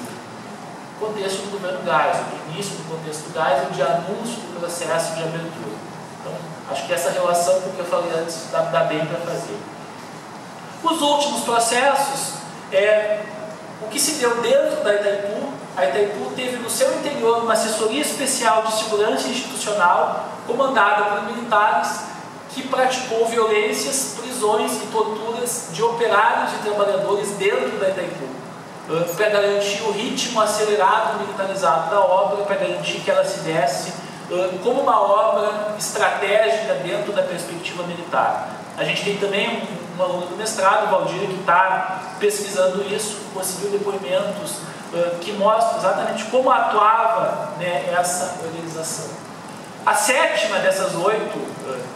O contexto do governo Geisel, o início do contexto do Geisel, de anúncio do processo de abertura. Então, acho que essa relação com o que eu falei antes dá bem para fazer. Os últimos processos, o que se deu dentro da Itaipu, a Itaipu teve no seu interior uma assessoria especial de segurança institucional comandada por militares que praticou violências, prisões e torturas de operários e trabalhadores dentro da Itaipu, para garantir o ritmo acelerado e militarizado da obra, para garantir que ela se desse como uma obra estratégica dentro da perspectiva militar. A gente tem também um aluno do mestrado, Valdir, que está pesquisando isso, conseguiu depoimentos que mostram exatamente como atuava, né, essa organização. A sétima dessas 8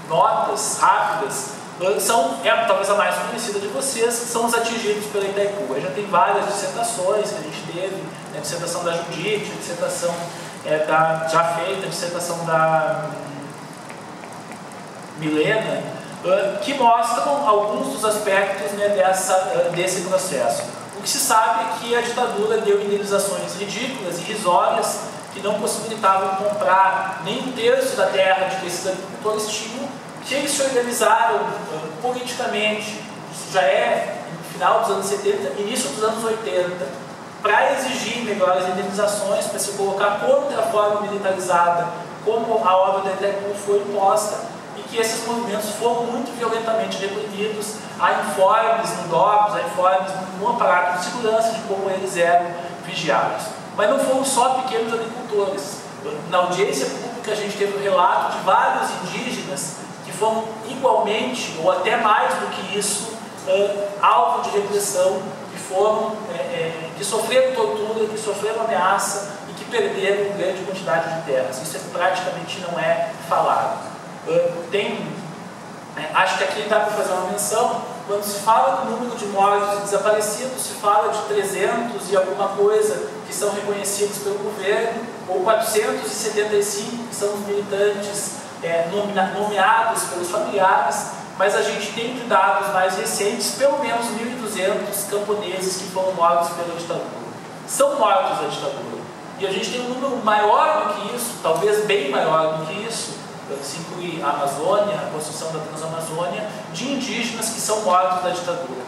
notas rápidas talvez a mais conhecida de vocês, são os atingidos pela Itaipu. Aí já tem várias dissertações que a gente teve, né, a dissertação da Judite, a dissertação já feita, a dissertação da Milena, que mostram alguns dos aspectos, né, desse processo. O que se sabe é que a ditadura deu indenizações ridículas e irrisórias que não possibilitavam comprar nem um terço da terra de que esses agricultores tinham, que eles se organizaram politicamente, isso já é no final dos anos 70, início dos anos 80, para exigir melhores indenizações, para se colocar contra a forma militarizada como a obra da Itaipu foi imposta, e que esses movimentos foram muito violentamente reprimidos. Há informes no DOPS, há informes no aparato de segurança de como eles eram vigiados. Mas não foram só pequenos agricultores. Na audiência pública a gente teve o relato de vários indígenas que foram igualmente, ou até mais do que isso, alvo de repressão, que sofreram tortura, que sofreram ameaça e que perderam grande quantidade de terras. Isso praticamente não é falado. Acho que aqui dá para fazer uma menção. Quando se fala do número de mortos e desaparecidos, se fala de 300 e alguma coisa que são reconhecidos pelo governo, ou 475 que são os militantes nomeados pelos familiares, mas a gente tem de dados mais recentes, pelo menos 1.200 camponeses que foram mortos pela ditadura. São mortos da ditadura. E a gente tem um número maior do que isso, talvez bem maior do que isso, se inclui a Amazônia, a construção da Transamazônia, de indígenas que são mortos da ditadura.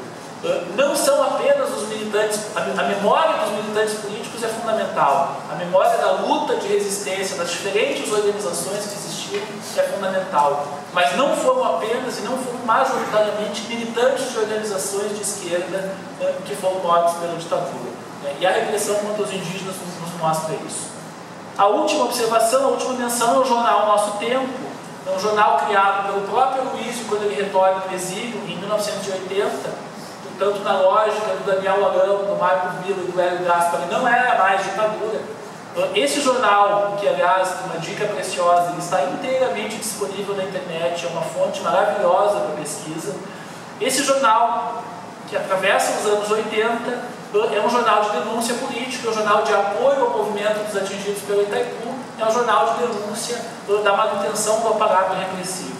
Não são apenas os militantes, a memória dos militantes políticos é fundamental, a memória da luta de resistência das diferentes organizações que existiam é fundamental, mas não foram apenas e não foram majoritariamente militantes de organizações de esquerda que foram mortos pela ditadura. E a repressão contra os indígenas nos mostra isso. A última observação, a última menção é o jornal Nosso Tempo, é um jornal criado pelo próprio Aloysio quando ele retorna do exílio em 1980, tanto na lógica do Daniel Arão, do Marco Villa e do Hélio Gaspari, não era mais ditadura. Esse jornal, que aliás, uma dica preciosa, ele está inteiramente disponível na internet, é uma fonte maravilhosa para pesquisa. Esse jornal, que atravessa os anos 80, é um jornal de denúncia política, é um jornal de apoio ao movimento dos atingidos pelo Itaipu, é um jornal de denúncia da manutenção do aparato repressivo.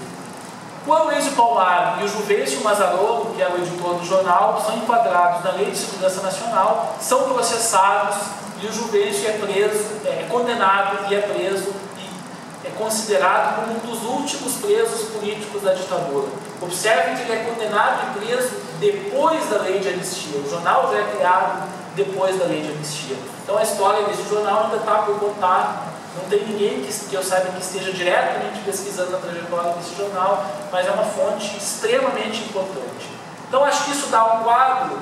O Aloysio Palmar e o Juvencio Mazzarolo, que é o editor do jornal, são enquadrados na Lei de Segurança Nacional, são processados e o Juvencio é preso, é condenado e é preso e é considerado como um dos últimos presos políticos da ditadura. Observem que ele é condenado e preso depois da lei de anistia. O jornal já é criado depois da lei de anistia. Então a história desse jornal ainda está por contar. Não tem ninguém que eu saiba que esteja diretamente pesquisando a trajetória desse jornal, mas é uma fonte extremamente importante. Então acho que isso dá um quadro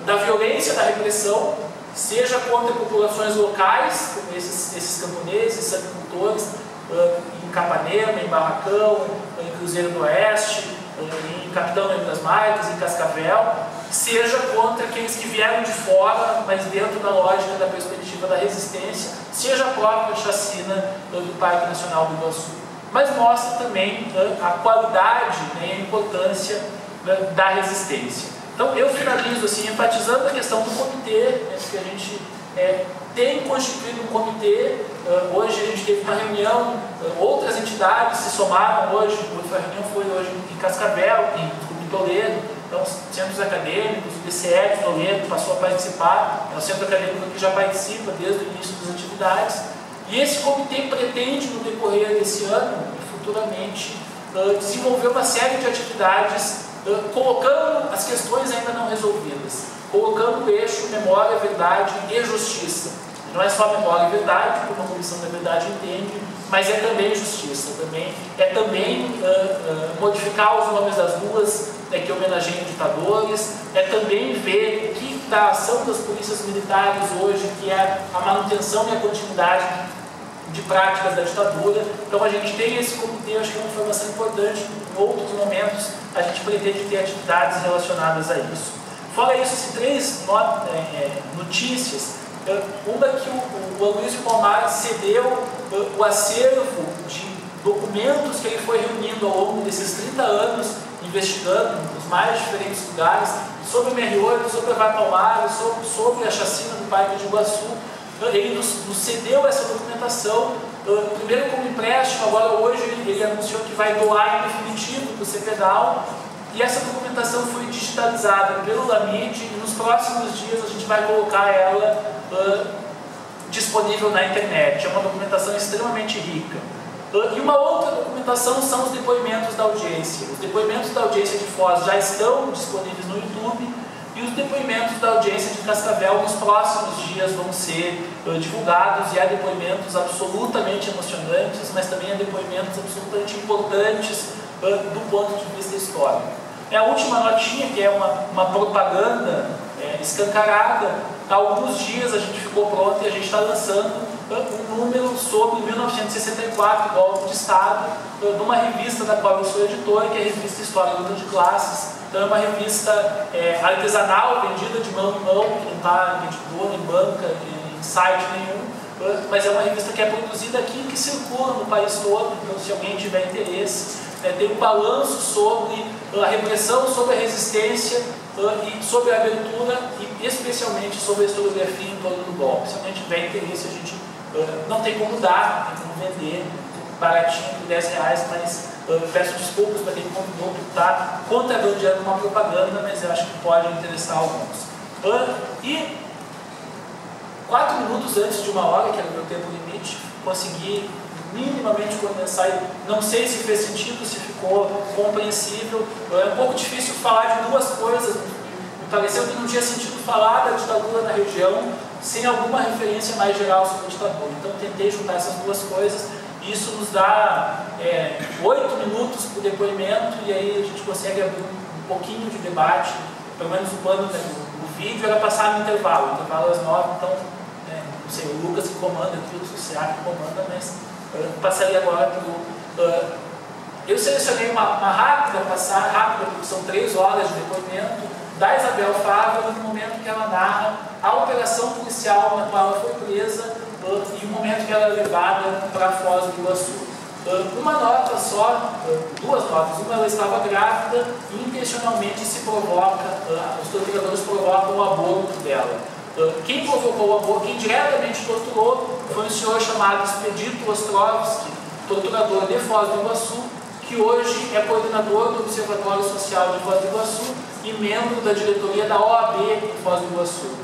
da violência da repressão, seja contra populações locais, como esses camponeses, esses agricultores, em Capanema, em Barracão, em Cruzeiro do Oeste, em Capitão Leme das Marques, em Cascavel, seja contra aqueles que vieram de fora, mas dentro da lógica da perspectiva da resistência, seja a própria chacina do Parque Nacional do Iguaçu. Mas mostra também a qualidade, né, e a importância da resistência. Então eu finalizo assim, enfatizando a questão do comitê, né, que a gente tem constituído um comitê. Hoje a gente teve uma reunião, outras entidades se somaram hoje. A reunião foi hoje em Cascavel, em Toledo. Então, centros acadêmicos, o DCE de Toledo passou a participar. É um centro acadêmico que já participa desde o início das atividades. E esse comitê pretende, no decorrer desse ano e futuramente, desenvolver uma série de atividades, colocando as questões ainda não resolvidas, colocando o eixo memória, verdade e justiça. Não é só memória e verdade, como a Comissão da Verdade entende, mas é também justiça, é também modificar os nomes das ruas que homenageiam ditadores, é também ver o que da ação das polícias militares hoje, que é a manutenção e a continuidade de práticas da ditadura. Então a gente tem esse comitê, acho que é uma informação importante. Em outros momentos a gente pretende ter atividades relacionadas a isso. Fora isso, três notícias. Uma que o Aloysio Palmares cedeu o acervo de documentos que ele foi reunindo ao longo desses 30 anos, investigando nos mais diferentes lugares, sobre o MR8, sobre a Vai Palmares, sobre a chacina do Parque de Iguaçu. Ele nos cedeu essa documentação, primeiro como empréstimo, agora hoje ele anunciou que vai doar em definitivo para o CPDAO, e essa documentação foi digitalizada pelo LAMID e nos próximos dias a gente vai colocar ela disponível na internet. É uma documentação extremamente rica. E uma outra documentação são os depoimentos da audiência. Os depoimentos da audiência de Foz já estão disponíveis no YouTube, e os depoimentos da audiência de Cascavel nos próximos dias vão ser divulgados, e há depoimentos absolutamente emocionantes, mas também há depoimentos absolutamente importantes do ponto de vista histórico. A última notinha, que é uma propaganda escancarada. Há alguns dias a gente ficou pronto e a gente está lançando um número sobre 1964, golpe de Estado, de uma revista da qual eu sou editor, que é a revista História Luta de Classes. Então é uma revista artesanal, vendida de mão em mão, que não está em editora, em banca, em site nenhum, mas é uma revista que é produzida aqui, que circula no país todo. Então, se alguém tiver interesse, tem um balanço sobre a repressão, sobre a resistência e sobre a abertura, e especialmente sobre a historiografia em torno do golpe. Se alguém tiver interesse, a gente não tem como dar, tem como vender baratinho por R$10, mas peço desculpas para quem convidou por estar contrabandeando uma propaganda, mas eu acho que pode interessar alguns. E 4 minutos antes de 1 hora, que era o meu tempo limite, consegui minimamente condensar, não sei se fez sentido, se ficou compreensível. É um pouco difícil falar de duas coisas, me pareceu que não tinha sentido falar da ditadura na região sem alguma referência mais geral sobre a ditadura. Então tentei juntar essas duas coisas, e isso nos dá 8 minutos para o depoimento, e aí a gente consegue abrir um pouquinho de debate. Pelo menos o plano do vídeo era passar no intervalo, o intervalo às 9, então não sei, o Lucas que comanda aqui, o Suciar que comanda, mas passaria agora para eu selecionei uma rápida porque são 3 horas de depoimento, da Isabel Fávaro, no momento que ela narra a operação policial na qual ela foi presa e o momento que ela é levada para Foz do Iguaçu. Uma nota só, 2 notas. Uma, ela estava grávida e intencionalmente se provoca, os torturadores provocam o aborto dela. Quem provocou o aborto, quem diretamente torturou, foi um senhor chamado Expedito Ostrovski, torturador de Foz do Iguaçu, que hoje é coordenador do Observatório Social de Foz do Iguaçu e membro da diretoria da OAB de Foz do Iguaçu.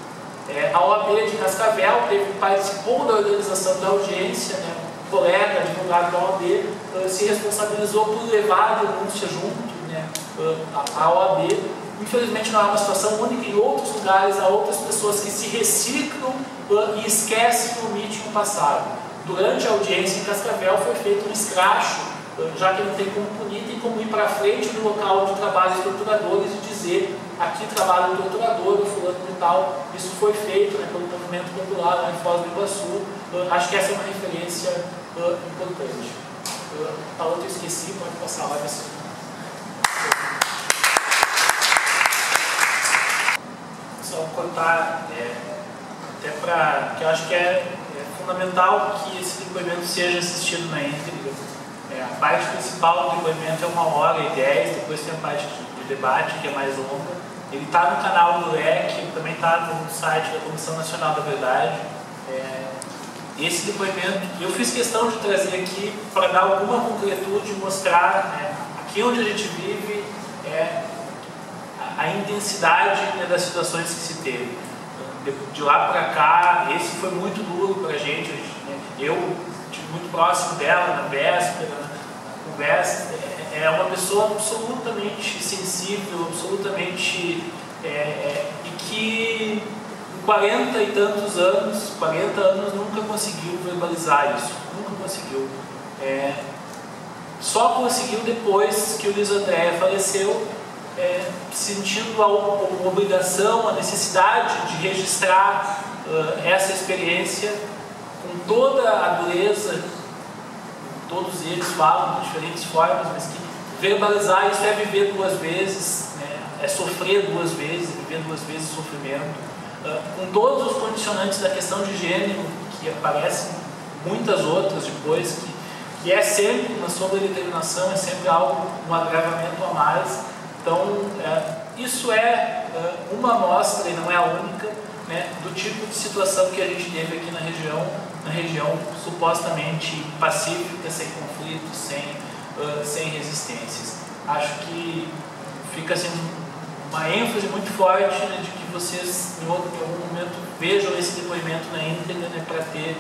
A OAB de Cascavel participou da organização da audiência, um colega advogado da OAB se responsabilizou por levar a denúncia junto à OAB. Infelizmente não é uma situação única, em outros lugares há outras pessoas que se reciclam e esquecem e omitem o passado. Durante a audiência em Cascavel foi feito um escracho, já que não tem como punir, tem como ir para frente do local de trabalho dos torturadores e dizer: aqui trabalha o torturador, o fulano de tal. Isso foi feito pelo movimento popular lá em Foz do Iguaçu. Acho que essa é uma referência importante. A outra eu esqueci, pode passar lá nesse. Só contar, até para que eu acho que é fundamental que esse depoimento seja assistido na íntegra. A parte principal do depoimento é 1h10, depois tem a parte de debate, que é mais longa. Ele está no canal do LEC, também está no site da Comissão Nacional da Verdade. Esse depoimento, eu fiz questão de trazer aqui para dar alguma concretude, mostrar, né, aqui onde a gente vive, a intensidade, né, das situações que se teve. De lá para cá, esse foi muito duro para a gente, né? Eu estive muito próximo dela na véspera, na conversa. É uma pessoa absolutamente sensível, absolutamente... e que em 40 e tantos anos, 40 anos, nunca conseguiu verbalizar isso, nunca conseguiu. Só conseguiu depois que o Luiz André faleceu, sentindo a obrigação, a necessidade de registrar essa experiência com toda a dureza. Todos eles falam de diferentes formas, mas que verbalizar isso é viver duas vezes, né? É sofrer duas vezes, viver duas vezes sofrimento, com todos os condicionantes da questão de gênero, que aparecem muitas outras depois, que é sempre uma sobredeterminação, é sempre algo, um agravamento a mais. Então, isso é uma amostra, e não é a única, né, do tipo de situação que a gente teve aqui na região supostamente pacífica, sem conflitos, sem resistências. Acho que fica assim, uma ênfase muito forte, né, de que vocês em algum momento vejam esse depoimento na íntegra, né, para ter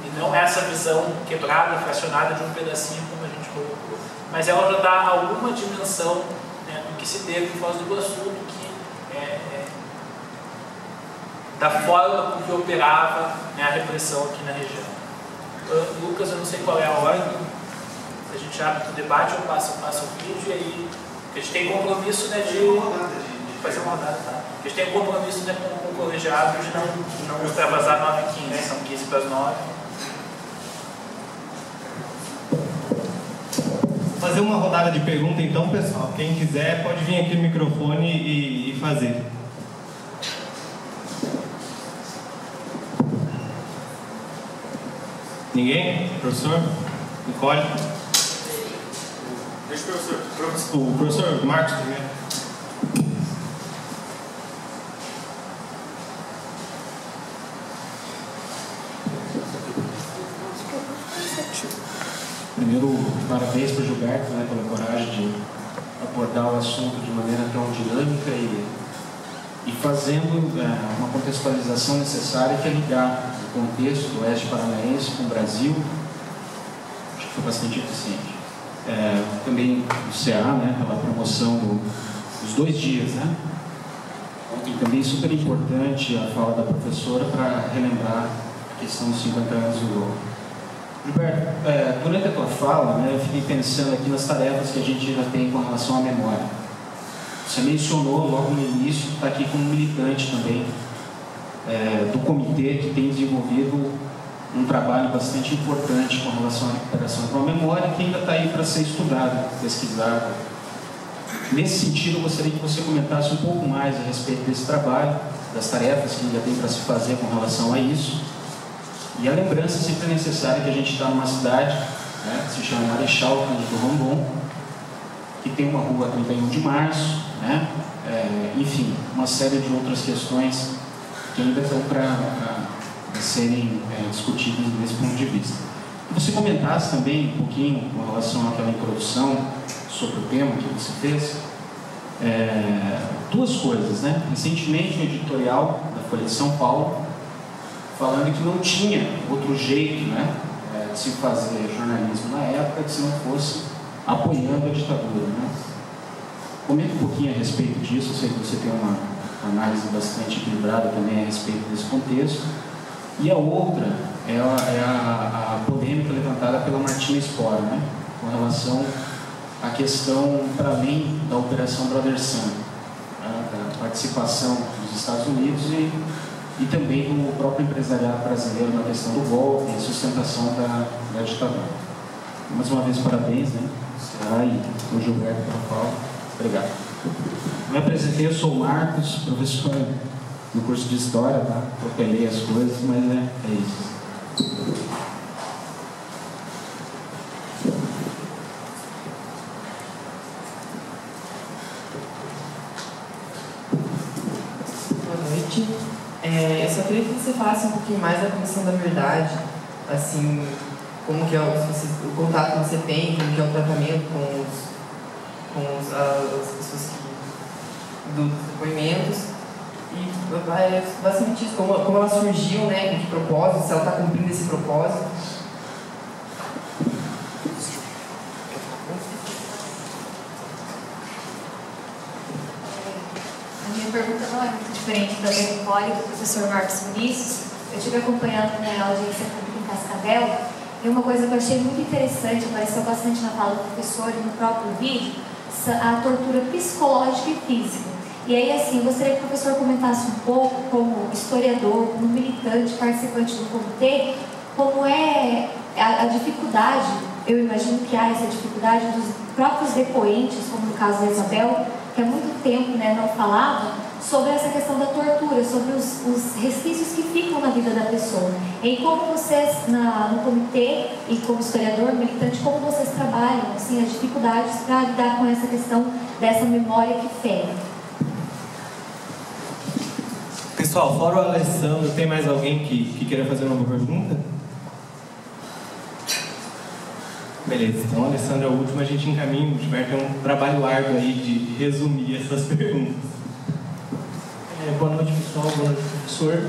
e não essa visão quebrada, fracionada de um pedacinho como a gente colocou, mas ela já dá alguma dimensão, né, do que se teve em Foz do Iguaçu, do que da forma com que operava, né, a repressão aqui na região. Lucas, eu não sei qual é a ordem, se a gente abre o debate ou passa o vídeo, e aí a gente tem compromisso, né, de fazer uma rodada, tá? A gente tem compromisso, né, com o colegiado de não extravasar 9h15, são 15 para as 9. Vou fazer uma rodada de pergunta então, pessoal. Quem quiser pode vir aqui no microfone e fazer. Ninguém? Professor? Nicole? Deixa o professor Marcos primeiro. Primeiro, parabéns para o Gilberto, né, pela coragem de abordar o assunto de maneira tão dinâmica e fazendo uma contextualização necessária, que é ligar o contexto do Oeste Paranaense com o Brasil. Acho que foi bastante eficiente. Também o CA, né, pela promoção dos 2 dias, né? E também super importante a fala da professora para relembrar a questão dos 50 anos do Globo. Gilberto, durante a tua fala, né, eu fiquei pensando aqui nas tarefas que a gente ainda tem com relação à memória. Você mencionou logo no início que está aqui como militante também do comitê que tem desenvolvido um trabalho bastante importante com relação à recuperação de uma memória que ainda está aí para ser estudada, pesquisada. Nesse sentido, eu gostaria que você comentasse um pouco mais a respeito desse trabalho, das tarefas que ainda tem para se fazer com relação a isso. E a lembrança sempre é necessária que a gente está numa cidade, né, que se chama Marechal Cândido Rondon, que tem uma rua 31 de março, né, enfim, uma série de outras questões que ainda estão para serem discutidas desse ponto de vista. Que você comentasse também um pouquinho com relação àquela introdução sobre o tema que você fez. 2 coisas, né? Recentemente, um editorial da Folha de São Paulo falando que não tinha outro jeito, né, de se fazer jornalismo na época que se não fosse apoiando a ditadura, né? Comenta um pouquinho a respeito disso. Eu sei que você tem uma análise bastante equilibrada também a respeito desse contexto. E a outra é a polêmica levantada pela Martina Spora, né, com relação à questão para além da Operação Brother Sun, né, da participação dos Estados Unidos e também do próprio empresariado brasileiro na questão do golpe e a sustentação da ditadura. Mais uma vez, parabéns, né? E o Gilberto pela fala. Obrigado. Me apresentei, eu sou o Marcos, professor no curso de História, tá? Atropelei as coisas, mas é isso. noite. Eu só queria que você falasse um pouquinho mais da Comissão da Verdade, assim, como que é o contato que você tem, como que é o tratamento as pessoas dos depoimentos, e basicamente isso, como ela surgiu, né, com que propósito, se ela está cumprindo esse propósito. A minha pergunta não é muito diferente da do Nicole e do professor Marcos Vinícius. Eu estive acompanhando, né, a audiência pública em Cascavel, e uma coisa que eu achei muito interessante, apareceu bastante na fala do professor e no próprio vídeo, a tortura psicológica e física. E aí, assim, eu gostaria que o professor comentasse um pouco, como historiador, como militante, participante do comitê, como é a dificuldade, eu imagino que há essa dificuldade dos próprios depoentes, como no caso da Isabel, que há muito tempo, né, não falava sobre essa questão da tortura, sobre os resquícios que ficam na vida da pessoa. E como vocês, no comitê e como historiador, militante, como vocês trabalham assim, as dificuldades para lidar com essa questão dessa memória que fere? Pessoal, fora o Alessandro, tem mais alguém que queira fazer uma pergunta? Beleza, então o Alessandro é o último, a gente encaminha, o Gilberto tem um trabalho árduo aí de resumir essas perguntas. Boa noite, pessoal, boa noite, professor.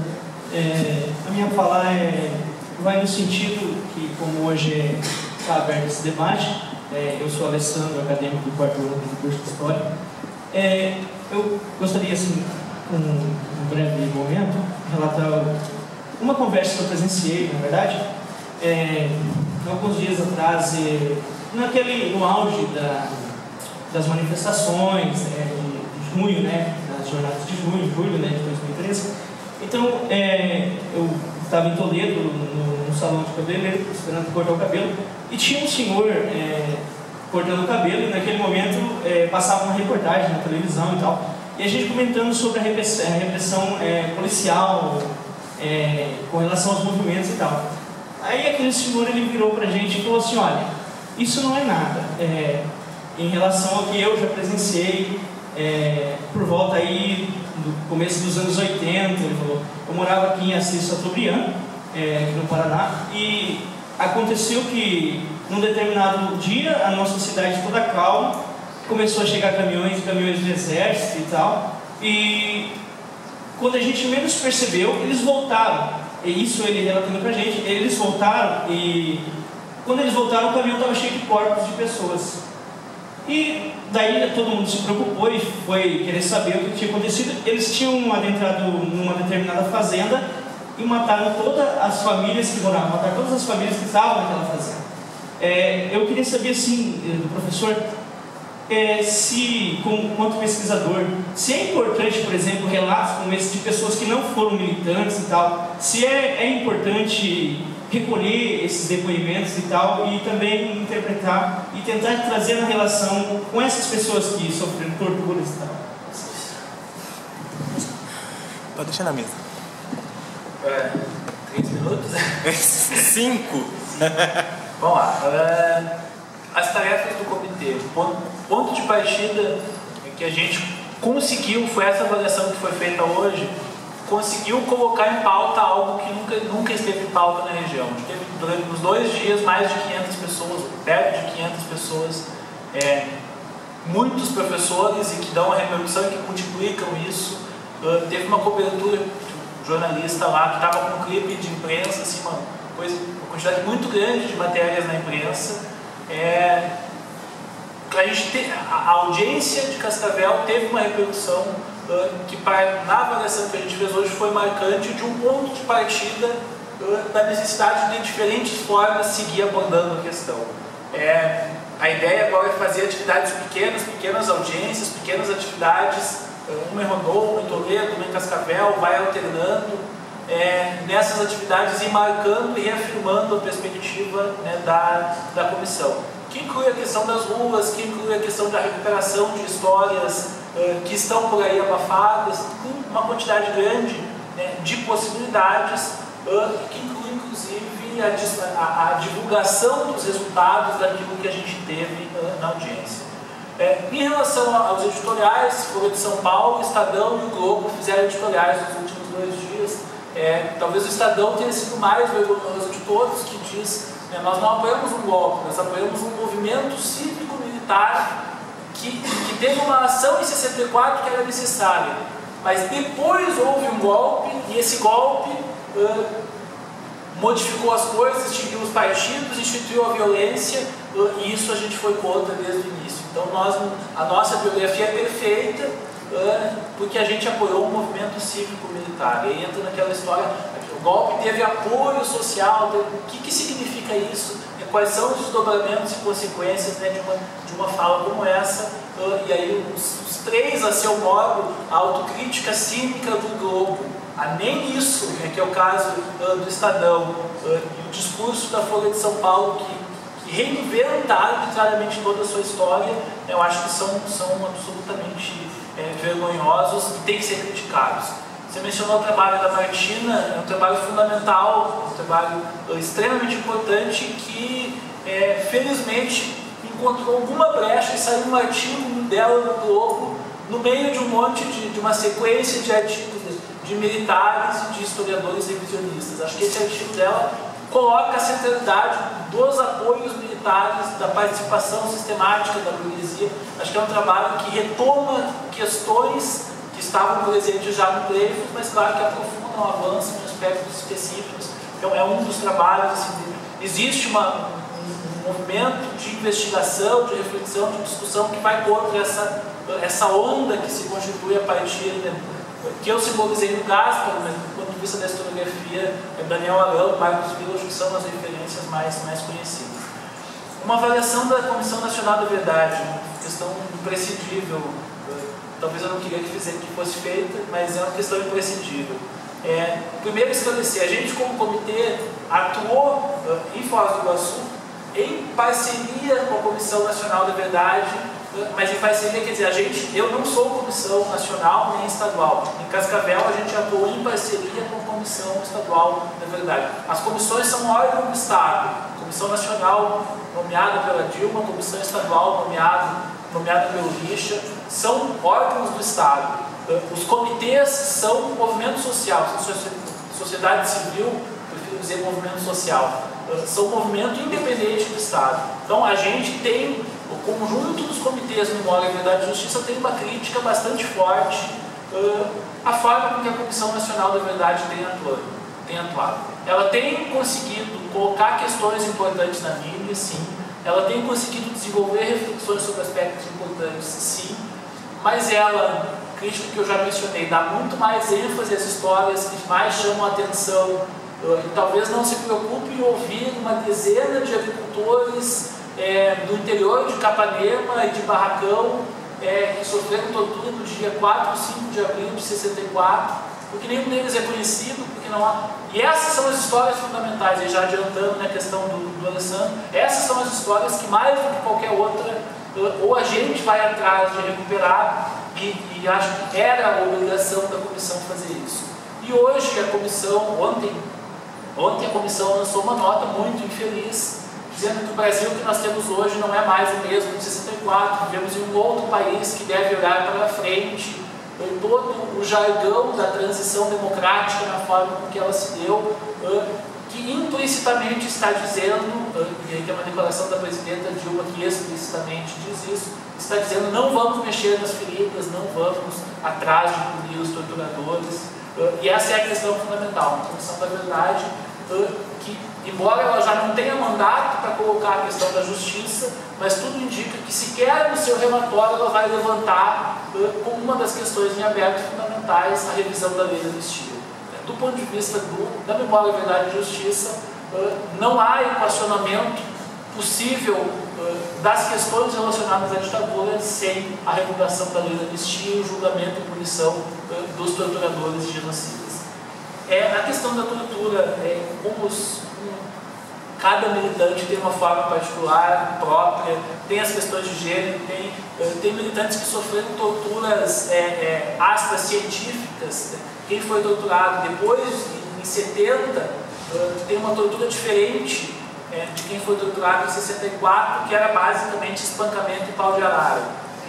A minha fala vai no sentido que, como hoje está aberto esse debate, eu sou Alessandro, acadêmico do quarto ano do curso de História. Eu gostaria, assim, um breve momento, relatar uma conversa que eu presenciei, na verdade, alguns dias atrás, no auge das manifestações de junho, né, das jornadas de junho, julho, né, de 2013. Então, eu estava em Toledo, no salão de cabeleireiro, esperando cortar o cabelo, e tinha um senhor cortando o cabelo, e naquele momento passava uma reportagem na televisão e tal, e a gente comentando sobre a repressão policial com relação aos movimentos e tal. Aí aquele senhor, ele virou pra gente e falou assim: olha, isso não é nada em relação ao que eu já presenciei por volta aí do começo dos anos 80. Ele falou, eu morava aqui em Assis Chateaubriand, aqui no Paraná, e aconteceu que num determinado dia a nossa cidade toda calma, começou a chegar caminhões do exército e tal, e quando a gente menos percebeu, eles voltaram. E isso ele relatando pra gente, eles voltaram, e quando eles voltaram o caminhão estava cheio de corpos de pessoas. E daí todo mundo se preocupou e foi querer saber o que tinha acontecido. Eles tinham adentrado numa determinada fazenda e mataram todas as famílias que moravam, mataram todas as famílias que estavam naquela fazenda. Eu queria saber, assim, do professor, quanto pesquisador, se é importante, por exemplo, relatos como esse de pessoas que não foram militantes e tal, se é importante recolher esses depoimentos e tal, e também interpretar e tentar trazer na relação com essas pessoas que sofreram torturas e tal. Pode deixar na mesa. 3 minutos? 5. Vamos lá. As tarefas do comitê. O ponto de partida que a gente conseguiu, foi essa avaliação que foi feita hoje, conseguiu colocar em pauta algo que nunca esteve em pauta na região. A gente teve durante os 2 dias mais de 500 pessoas, perto de 500 pessoas, muitos professores e que dão uma repercussão e que multiplicam isso. Teve uma cobertura de um jornalista lá que estava com um clipe de imprensa, assim, uma quantidade muito grande de matérias na imprensa. A audiência de Cascavel teve uma repercussão que, na avaliação que a gente fez hoje, foi marcante de um ponto de partida da necessidade de diferentes formas seguir abordando a questão. A ideia agora é fazer atividades pequenas audiências, pequenas atividades, uma em Rondônia, uma em Toledo, uma em Cascavel, vai alternando nessas atividades e marcando e reafirmando a perspectiva, né, da comissão, que inclui a questão das ruas, que inclui a questão da recuperação de histórias que estão por aí abafadas, com uma quantidade grande, né, de possibilidades, que inclui inclusive a divulgação dos resultados daquilo que a gente teve na audiência. Em relação aos editoriais, Folha de São Paulo, Estadão e o Globo fizeram editoriais nos últimos 2 dias. Talvez o Estadão tenha sido mais vergonhoso de todos, que diz: nós não apoiamos um golpe, nós apoiamos um movimento cívico-militar que teve uma ação em 64 que era necessária, mas depois houve um golpe, e esse golpe modificou as coisas, extinguiu os partidos, instituiu a violência, e isso a gente foi contra desde o início. Então a nossa biografia é perfeita, porque a gente apoiou um movimento cívico-militar. E aí entra naquela história, o golpe teve apoio social, o que significa isso? Quais são os desdobramentos e consequências, né, de uma fala como essa? E aí os 3 a seu modo, a autocrítica cínica do Globo, nem isso, né, que é o caso do Estadão, e o discurso da Folha de São Paulo, que reinventa arbitrariamente toda a sua história, eu acho que são absolutamente vergonhosos e têm que ser criticados. Você mencionou o trabalho da Martina, é um trabalho fundamental, um trabalho extremamente importante que, felizmente, encontrou alguma brecha e saiu um artigo dela no Globo, no meio de um monte de uma sequência de artigos de militares e de historiadores revisionistas. Acho que esse artigo dela coloca a centralidade dos apoios militares, da participação sistemática da burguesia. Acho que é um trabalho que retoma questões que estavam presentes já no Dreyfus, mas claro que aprofundam, avançam em aspectos específicos. Então é um dos trabalhos, assim, existe um movimento de investigação, de reflexão, de discussão que vai contra essa onda que se constitui a partir, que eu simbolizei no Gaspar, mas do ponto de vista da historiografia, Daniel Arão, Marcos Vilas, que são as referências mais conhecidas. Uma avaliação da Comissão Nacional da Verdade, uma questão imprescindível. Talvez eu não queria que fosse feita, mas é uma questão imprescindível. Primeiro, esclarecer, a gente como comitê atuou em Foz do Iguaçu em parceria com a Comissão Nacional da Verdade, mas em parceria quer dizer, eu não sou comissão nacional nem estadual. Em Cascavel a gente atuou em parceria com a Comissão Estadual da Verdade. As comissões são órgão do Estado, Comissão Nacional nomeada pela Dilma, Comissão Estadual nomeada pelo Richa, são órgãos do Estado. Os comitês são movimento social, sociedade civil, prefiro dizer movimento social, são movimento independente do Estado. Então a gente tem, o conjunto dos comitês no Memória, Verdade e Justiça tem uma crítica bastante forte à forma com que a Comissão Nacional da Verdade tem atuado. Ela tem conseguido colocar questões importantes na mídia, sim. Ela tem conseguido desenvolver reflexões sobre aspectos importantes, sim. Mas ela, crítica que eu já mencionei, dá muito mais ênfase às histórias que mais chamam a atenção. E talvez não se preocupe em ouvir uma dezena de agricultores do interior de Capanema e de Barracão que sofreram tortura no dia 4 ou 5 de abril de 64, porque nenhum deles é conhecido, porque não há... E essas são as histórias fundamentais, e já adiantando na questão do Alessandro, essas são as histórias que mais do que qualquer outra, ou a gente vai atrás de recuperar, e acho que era a obrigação da comissão fazer isso. E hoje a comissão, ontem a comissão lançou uma nota muito infeliz, dizendo que o Brasil que nós temos hoje não é mais o mesmo de 64, vivemos em um outro país que deve olhar para frente, em todo o jargão da transição democrática, na forma com que ela se deu, que implicitamente está dizendo, e aí tem uma declaração da presidenta Dilma que explicitamente diz isso, está dizendo: não vamos mexer nas feridas, não vamos atrás de punir os torturadores. E essa é a questão fundamental, a Comissão da Verdade, que, embora ela já não tenha mandato para colocar a questão da justiça, mas tudo indica que sequer no seu relatório ela vai levantar como uma das questões em aberto fundamentais a revisão da lei da anistia. Do ponto de vista da memória, verdade e justiça, não há equacionamento possível das questões relacionadas à ditadura sem a revogação da lei da anistia e o julgamento e punição dos torturadores e genocidas. A questão da tortura, como cada militante tem uma forma particular, própria, tem as questões de gênero, tem militantes que sofreram torturas, aspas, científicas. Quem foi torturado depois, em 70, tem uma tortura diferente de quem foi torturado em 64, que era basicamente espancamento e pau de arara.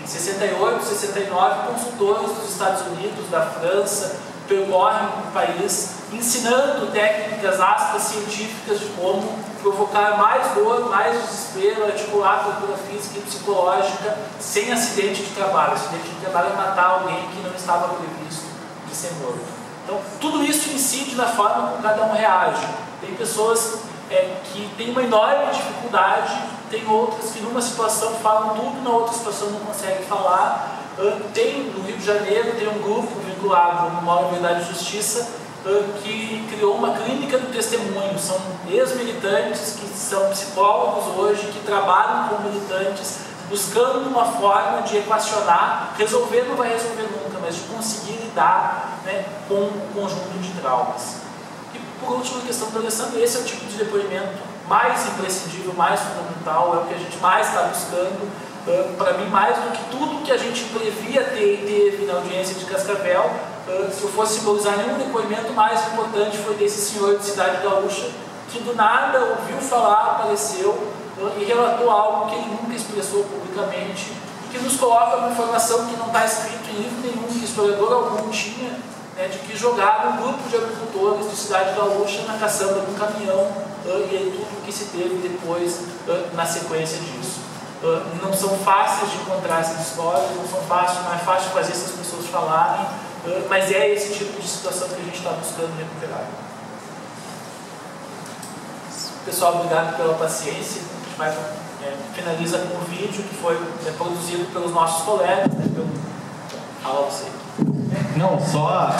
Em 68, 69, consultores dos Estados Unidos, da França, percorrem o país ensinando técnicas, aspas, científicas de como provocar mais dor, mais desespero, articular a tortura física e psicológica sem acidente de trabalho. Acidente de trabalho é matar alguém que não estava previsto de ser morto. Então, tudo isso incide na forma como cada um reage. Tem pessoas que têm uma enorme dificuldade, tem outras que numa situação falam tudo, na outra situação não conseguem falar. Tem, no Rio de Janeiro, tem um grupo vinculado ao Memória, Verdade e Justiça, que criou uma clínica do testemunho. São ex-militantes que são psicólogos hoje, que trabalham com militantes, buscando uma forma de equacionar, resolver não vai resolver nunca, mas de conseguir lidar, né, com um conjunto de traumas. E por último, a questão do Alessandro, esse é o tipo de depoimento mais imprescindível, mais fundamental, é o que a gente mais está buscando. Para mim, mais do que tudo que a gente previa ter e teve na audiência de Cascavel, se eu fosse simbolizar nenhum depoimento, mais importante foi desse senhor de Cidade Gaúcha, que do nada ouviu falar, apareceu e relatou algo que ele nunca expressou publicamente, e que nos coloca uma informação que não está escrito em livro nenhum, que historiador algum tinha, né, de que jogaram um grupo de agricultores de Cidade Gaúcha na caçamba de um caminhão, e aí tudo o que se teve depois na sequência disso. Não são fáceis de encontrar essas histórias, não é fácil fazer essas pessoas falarem, mas é esse tipo de situação que a gente está buscando recuperar. Pessoal, obrigado pela paciência. A gente finaliza com um vídeo que foi produzido pelos nossos colegas, né, Fala você. Não, só